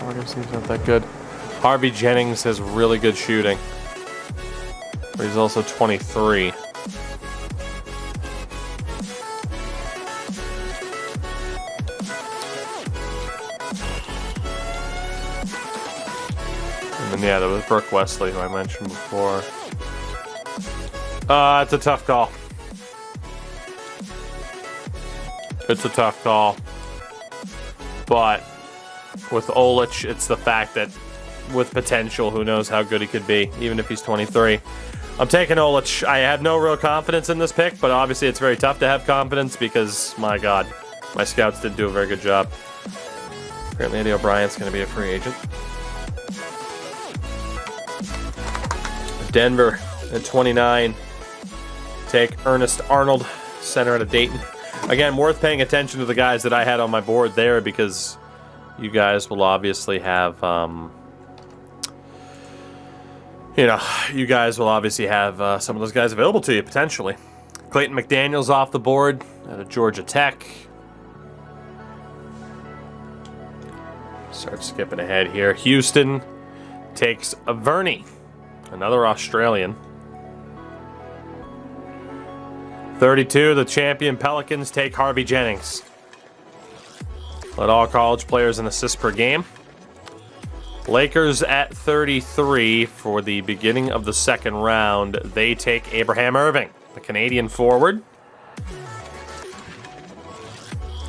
Augustine's not that good. Harvey Jennings has really good shooting. But he's also 23. And then, yeah, there was Brooke Wesley, who I mentioned before. It's a tough call. It's a tough call. But with Olich, it's the fact that with potential, who knows how good he could be, even if he's 23. I'm taking Olich. I have no real confidence in this pick, but obviously it's very tough to have confidence because, my God, my scouts did do a very good job. Apparently Eddie O'Brien's going to be a free agent. Denver at 29. Take Ernest Arnold, center out of Dayton. Again, worth paying attention to the guys that I had on my board there because you guys will obviously have, you guys will obviously have some of those guys available to you, potentially. Clayton McDaniel's off the board out of Georgia Tech. Start skipping ahead here. Houston takes Averny, another Australian. 32, the champion Pelicans take Harvey Jennings. Let all college players an assist per game. Lakers at 33 for the beginning of the second round. They take Abraham Irving, the Canadian forward.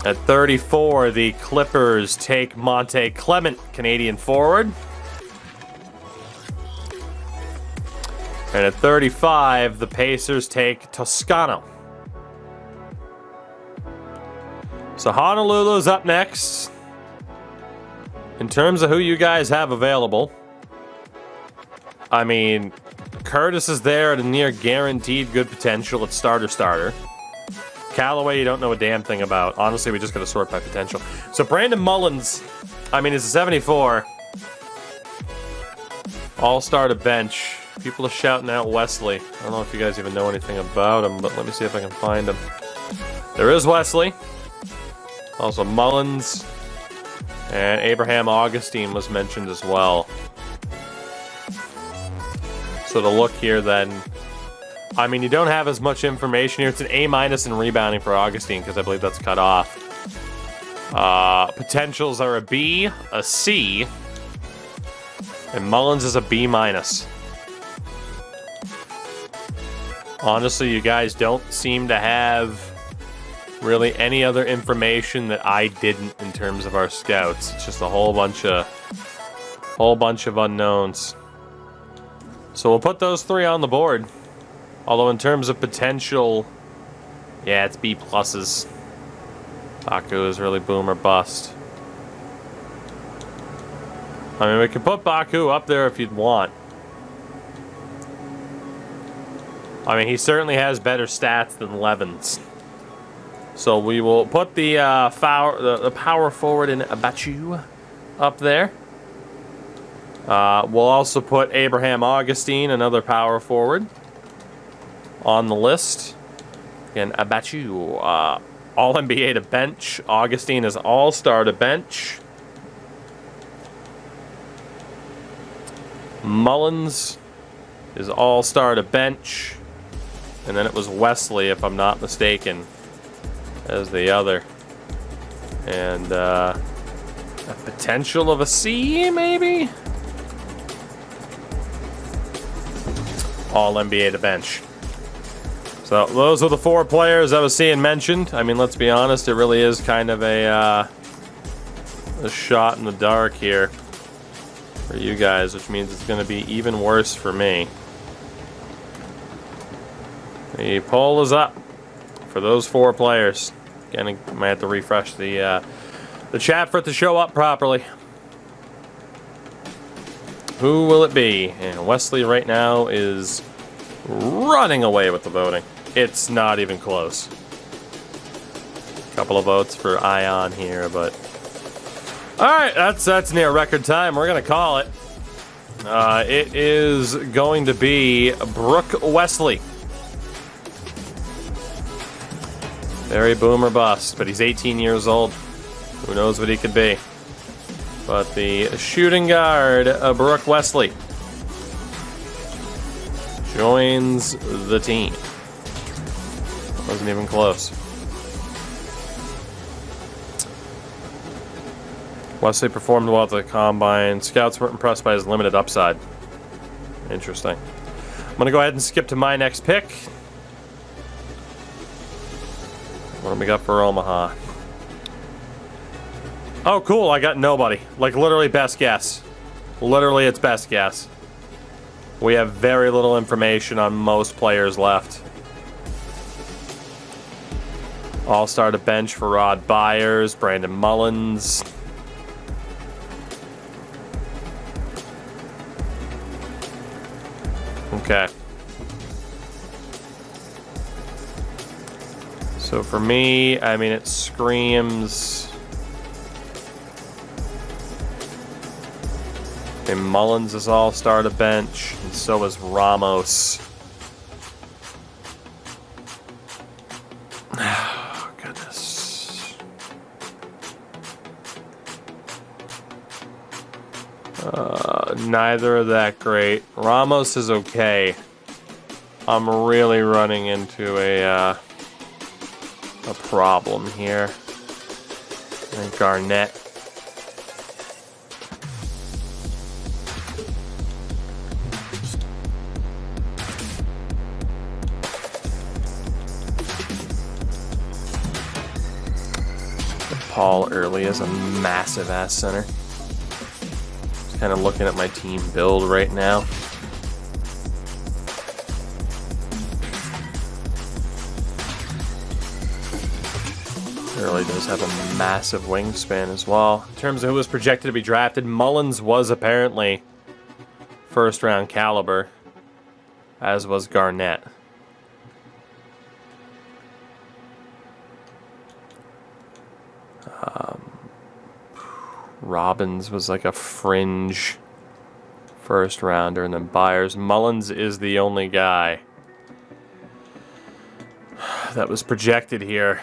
At 34, the Clippers take Monte Clement, Canadian forward. And at 35, the Pacers take Toscano. So Honolulu's up next. In terms of who you guys have available, I mean, Curtis is there at a near guaranteed good potential at starter. Callaway, you don't know a damn thing about. Honestly, we just got to sort by potential. So Brandon Mullins, I mean, he's a 74. All-star to bench. People are shouting out Wesley. I don't know if you guys even know anything about him, but let me see if I can find him. There is Wesley. Also Mullins. And Abraham Augustine was mentioned as well. So to look here then, I mean, you don't have as much information here. It's an A- in rebounding for Augustine because I believe that's cut off. Potentials are a B, a C, and Mullins is a B-. Honestly, you guys don't seem to have really any other information that I didn't in terms of our scouts. It's just a whole bunch of unknowns. So we'll put those three on the board. Although in terms of potential, yeah, it's B+. Baku is really boom or bust. I mean, we can put Baku up there if you'd want. I mean, he certainly has better stats than Levens. So we will put the power forward in Abachu up there. We'll also put Abraham Augustine, another power forward, on the list. Again, Abachu, All-NBA to bench. Augustine is All-Star to bench. Mullins is All-Star to bench. And then it was Wesley, if I'm not mistaken, as the other. And a potential of a C, maybe? All NBA to bench. So those are the 4 players I was seeing mentioned. I mean, let's be honest, it really is kind of a shot in the dark here for you guys, which means it's going to be even worse for me. The poll is up for those 4 players. Again, I might have to refresh the chat for it to show up properly. Who will it be? And Wesley right now is running away with the voting. It's not even close. A couple of votes for Ion here, but all right, that's near record time. We're gonna call it. It is going to be Brooke Wesley. Very boom or bust, but he's 18 years old. Who knows what he could be? But the shooting guard, Brooke Wesley, joins the team. Wasn't even close. Wesley performed well at the combine. Scouts were impressed by his limited upside. Interesting. I'm going to go ahead and skip to my next pick. What do we got for Omaha? Oh, cool. I got nobody. Like, literally best guess. Literally, it's best guess. We have very little information on most players left. All-star to bench for Rod Byers, Brandon Mullins. Okay. So for me, I mean, it screams... And Mullins is all-star to bench, and so is Ramos. Oh, goodness. Neither are that great. Ramos is okay. I'm really running into a problem here. And Garnett. Paul Early is a massive ass center. Just kind of looking at my team build right now. Early does have a massive wingspan as well. In terms of who was projected to be drafted, Mullins was apparently first round caliber, as was Garnett. Robbins was like a fringe first rounder, and then Byers. Mullins is the only guy that was projected here.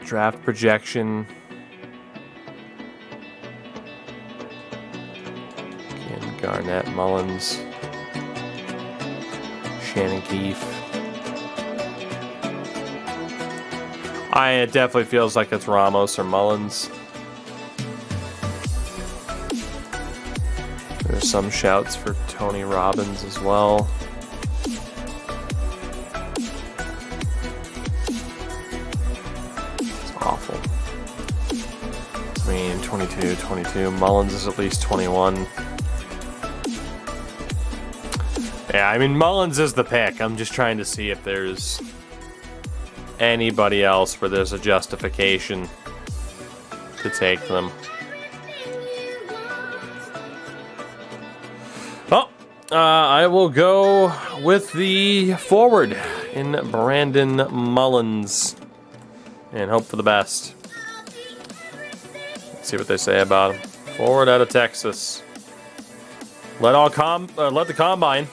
Draft projection. Again, Garnett, Mullins, Shannon Keefe. It definitely feels like it's Ramos or Mullins. There's some shouts for Tony Robbins as well. It's awful. I mean, 22. Mullins is at least 21. Yeah, I mean, Mullins is the pick. I'm just trying to see if there's anybody else where there's a justification to take them. Well, I will go with the forward in Brandon Mullins and hope for the best. Let's see what they say about him. Forward out of Texas. Let the combine.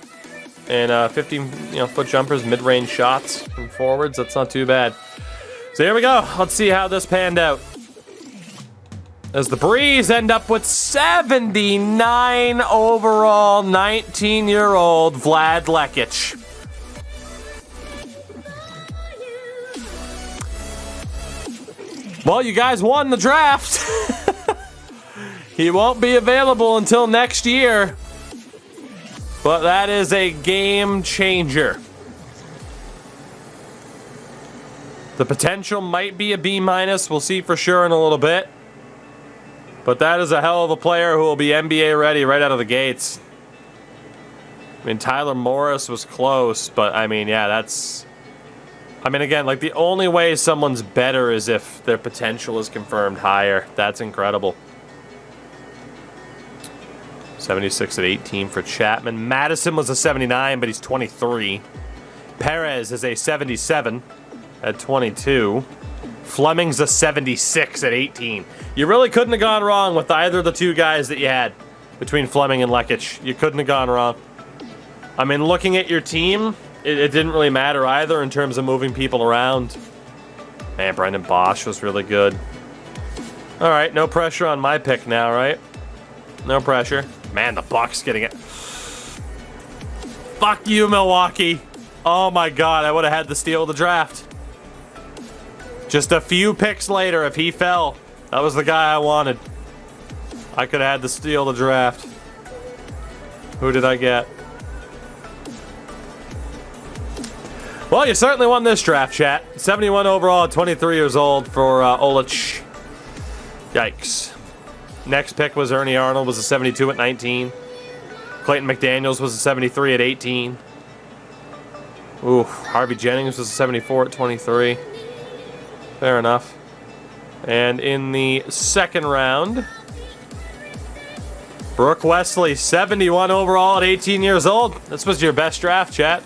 And 15-foot jumpers, mid-range shots from forwards. That's not too bad. So here we go. Let's see how this panned out. As the Breeze end up with 79 overall, 19-year-old Vlad Lekic. Well, you guys won the draft. He won't be available until next year. But that is a game changer. The potential might be a B-. We'll see for sure in a little bit. But that is a hell of a player who will be NBA ready right out of the gates. I mean, Tyler Morris was close, but I mean, yeah, that's... I mean, again, like the only way someone's better is if their potential is confirmed higher. That's incredible. 76 at 18 for Chapman. Madison was a 79, but he's 23. Perez is a 77 at 22. Fleming's a 76 at 18. You really couldn't have gone wrong with either of the two guys that you had between Fleming and Lekic. You couldn't have gone wrong. I mean, looking at your team, it didn't really matter either in terms of moving people around. Man, Brendan Bosch was really good. All right, no pressure on my pick now, right? No pressure. Man, the Bucks getting it. Fuck you, Milwaukee. Oh my God, I would have had the steal of the draft. Just a few picks later, if he fell, that was the guy I wanted. I could have had the steal of the draft. Who did I get? Well, you certainly won this draft, chat. 71 overall at 23 years old for Olic. Yikes. Next pick was Ernie Arnold, was a 72 at 19. Clayton McDaniels was a 73 at 18. Ooh, Harvey Jennings was a 74 at 23. Fair enough. And in the second round, Brooke Wesley, 71 overall at 18 years old. This was your best draft, chat.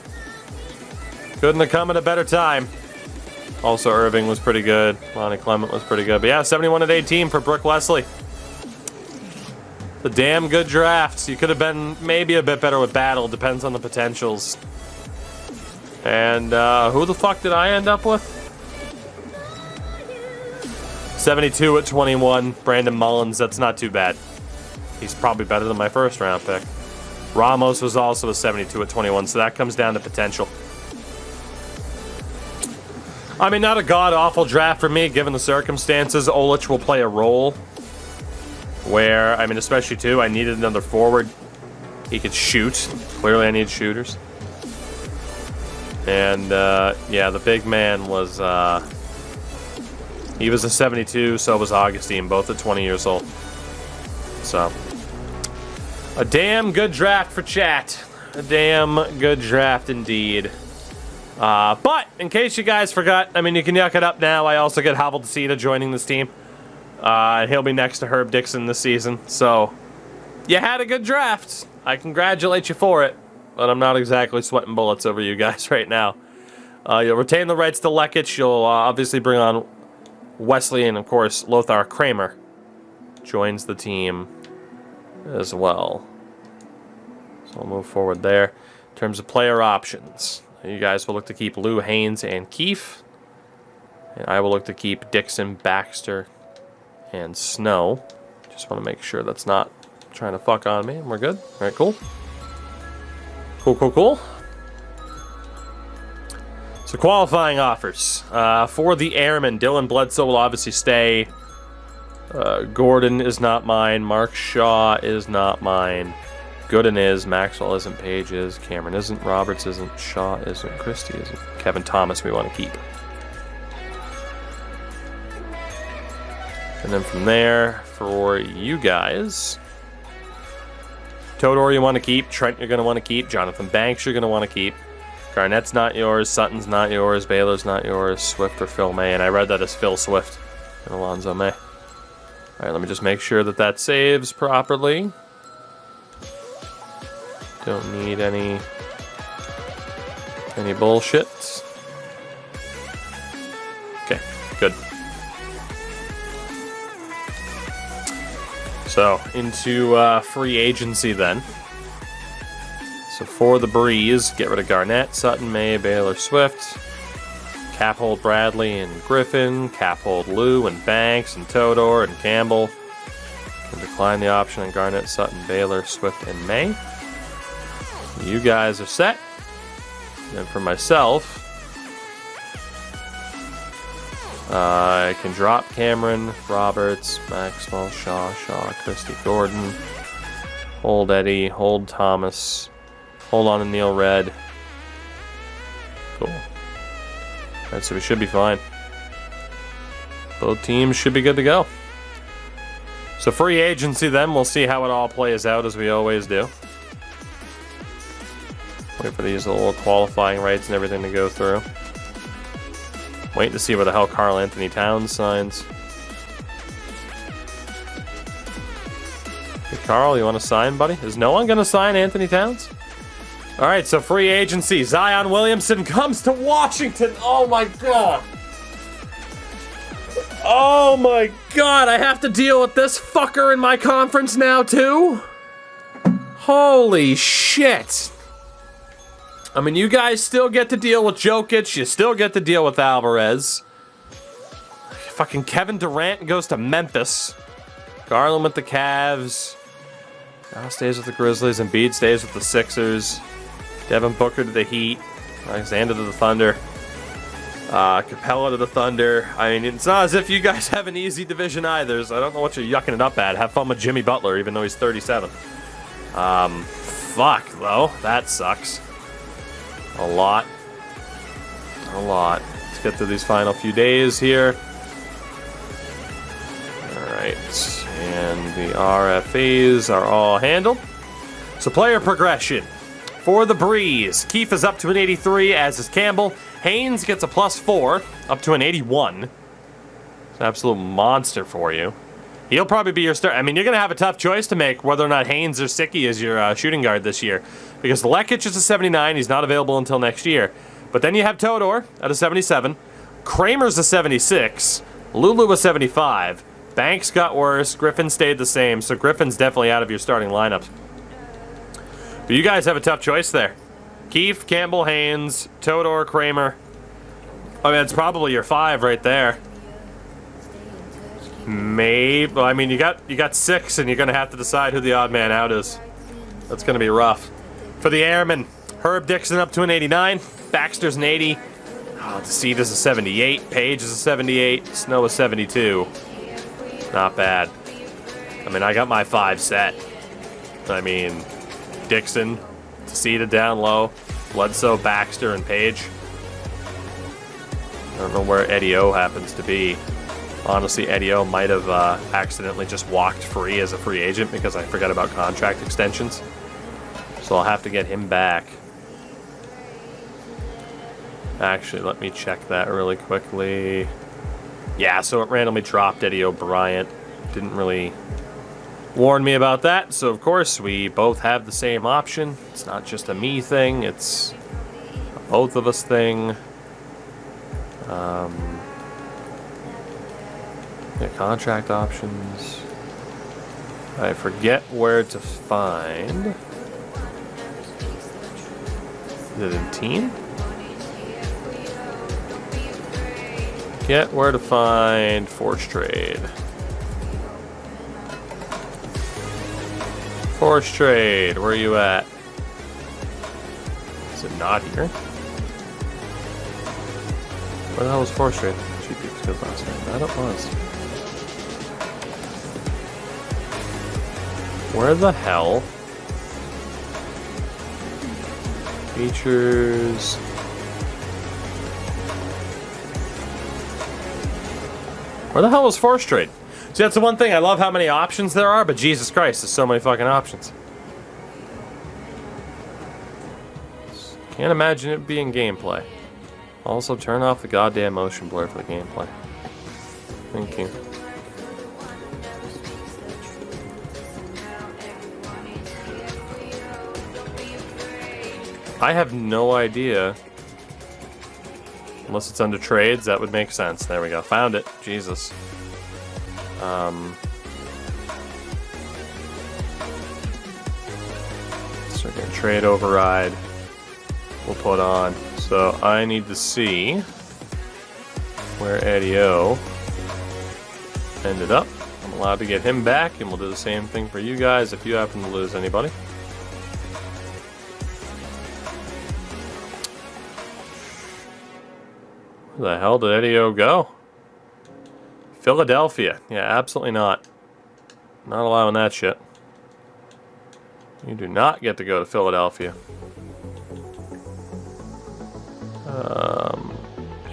Couldn't have come at a better time. Also, Irving was pretty good. Lonnie Clement was pretty good. But yeah, 71 at 18 for Brooke Wesley. The damn good drafts. You could have been maybe a bit better with Battle. Depends on the potentials. And who the fuck did I end up with? 72 at 21. Brandon Mullins. That's not too bad. He's probably better than my first round pick. Ramos was also a 72 at 21. So that comes down to potential. I mean, not a god-awful draft for me, given the circumstances. Olic will play a role where, I mean, especially too, I needed another forward. He could shoot. Clearly, I need shooters. And, yeah, the big man was, he was a 72, so was Augustine, both at 20 years old. So, a damn good draft for chat. A damn good draft indeed. But, in case you guys forgot, I mean, you can yuck it up now. I also get Hobbled Cedar joining this team. He'll be next to Herb Dixon this season. So, you had a good draft. I congratulate you for it. But I'm not exactly sweating bullets over you guys right now. You'll retain the rights to Lekic. You'll obviously bring on Wesley, and, of course, Lothar Kramer joins the team as well. So we'll move forward there. In terms of player options, you guys will look to keep Lou, Haynes, and Keefe. And I will look to keep Dixon, Baxter, and Snow. Just want to make sure that's not trying to fuck on me. We're good? All right, cool. Cool. So qualifying offers. For the Airmen, Dylan Bledsoe will obviously stay. Gordon is not mine. Mark Shaw is not mine. Gooden is. Maxwell isn't. Page is. Cameron isn't. Roberts isn't. Shaw isn't. Christie isn't. Kevin Thomas we want to keep. And then from there, for you guys, Todor you want to keep. Trent you're going to want to keep. Jonathan Banks you're going to want to keep. Garnett's not yours. Sutton's not yours. Baylor's not yours. Swift or Phil May. And I read that as Phil Swift and Alonzo May. All right, let me just make sure that that saves properly. Don't need any bullshit. Okay, good. So, into free agency then. So for the Breeze, get rid of Garnett, Sutton, May, Baylor, Swift. Cap hold Bradley and Griffin. Cap hold Lou and Banks and Todor and Campbell. And decline the option on Garnett, Sutton, Baylor, Swift, and May. You guys are set. And for myself, I can drop Cameron, Roberts, Maxwell, Shaw, Christie, Gordon. Hold Eddie, hold Thomas. Hold on to Neil Red. Cool. Alright, so we should be fine. Both teams should be good to go. So free agency then, we'll see how it all plays out as we always do. Wait for these little qualifying rights and everything to go through. Wait to see where the hell Karl Anthony Towns signs. Hey Karl, you want to sign, buddy? Is no one going to sign Anthony Towns? All right, so free agency. Zion Williamson comes to Washington. Oh my God. Oh my God, I have to deal with this fucker in my conference now too? Holy shit. I mean, you guys still get to deal with Jokic. You still get to deal with Alvarez. Fucking Kevin Durant goes to Memphis. Garland with the Cavs. Now stays with the Grizzlies. Embiid stays with the Sixers. Devin Booker to the Heat. Alexander to the Thunder. Capella to the Thunder. I mean, it's not as if you guys have an easy division either, so I don't know what you're yucking it up at. Have fun with Jimmy Butler, even though he's 37. Fuck, though. That sucks. A lot. Let's get through these final few days here. Alright. And the RFAs are all handled. So player progression. For the Breeze, Keefe is up to an 83, as is Campbell. Haynes gets a +4, up to an 81. It's an absolute monster for you. He'll probably be your start. I mean, you're going to have a tough choice to make whether or not Haynes or Sicky is your shooting guard this year. Because Lekic is a 79. He's not available until next year. But then you have Todor at a 77. Kramer's a 76. Lulu a 75. Banks got worse. Griffin stayed the same. So Griffin's definitely out of your starting lineup. But you guys have a tough choice there. Keefe, Campbell, Haynes, Todor, Kramer. I mean, it's probably your 5 right there. Maybe. Well, I mean, you got 6, and you're gonna have to decide who the odd man out is. That's gonna be rough. For the Airmen, Herb Dixon up to an 89. Baxter's an 80. Oh, DeSeed is a 78. Page is a 78. Snow is 72. Not bad. I mean, I got my 5 set. I mean, Dixon, DeSeed down low, Bledsoe, Baxter, and Page. I don't know where Eddie O happens to be. Honestly, Eddie O might have accidentally just walked free as a free agent because I forgot about contract extensions. So I'll have to get him back. Actually, let me check that really quickly. Yeah, so it randomly dropped Eddie O'Brien. Didn't really warn me about that. So, of course, we both have the same option. It's not just a me thing. It's a both of us thing. Yeah, contract options. I forget where to find. Is it in team? Get where to find Force Trade. Force Trade, where are you at? Is it not here? Where the hell was Force Trade? GP was good last night. That it was. Where the hell? Features. Where the hell was Force Trade? See, that's the one thing. I love how many options there are, but Jesus Christ, there's so many fucking options. Can't imagine it being gameplay. Also, turn off the goddamn motion blur for the gameplay. Thank you. I have no idea. Unless it's under trades, that would make sense. There we go. Found it. Jesus. So we're gonna trade override. We'll put on. So I need to see where Eddie O ended up. I'm allowed to get him back, and we'll do the same thing for you guys if you happen to lose anybody. Where the hell did Eddie O go? Philadelphia. Yeah, absolutely not. Not allowing that shit. You do not get to go to Philadelphia.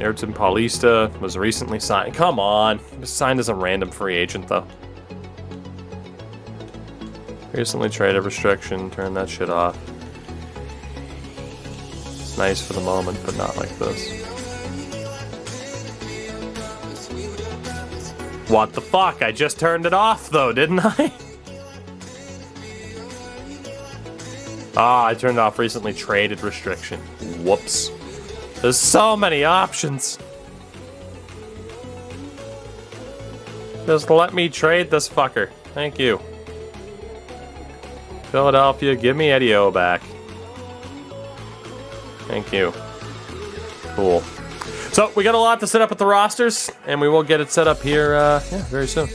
Ayrton Paulista was recently signed. Come on. He was signed as a random free agent, though. Recently traded restriction. Turn that shit off. It's nice for the moment, but not like this. What the fuck? I just turned it off, though, didn't I? Ah, I turned off recently traded restriction. Whoops. There's so many options. Just let me trade this fucker. Thank you. Philadelphia, give me Eddie O back. Thank you. Cool. So, we got a lot to set up with the rosters, and we will get it set up here very soon.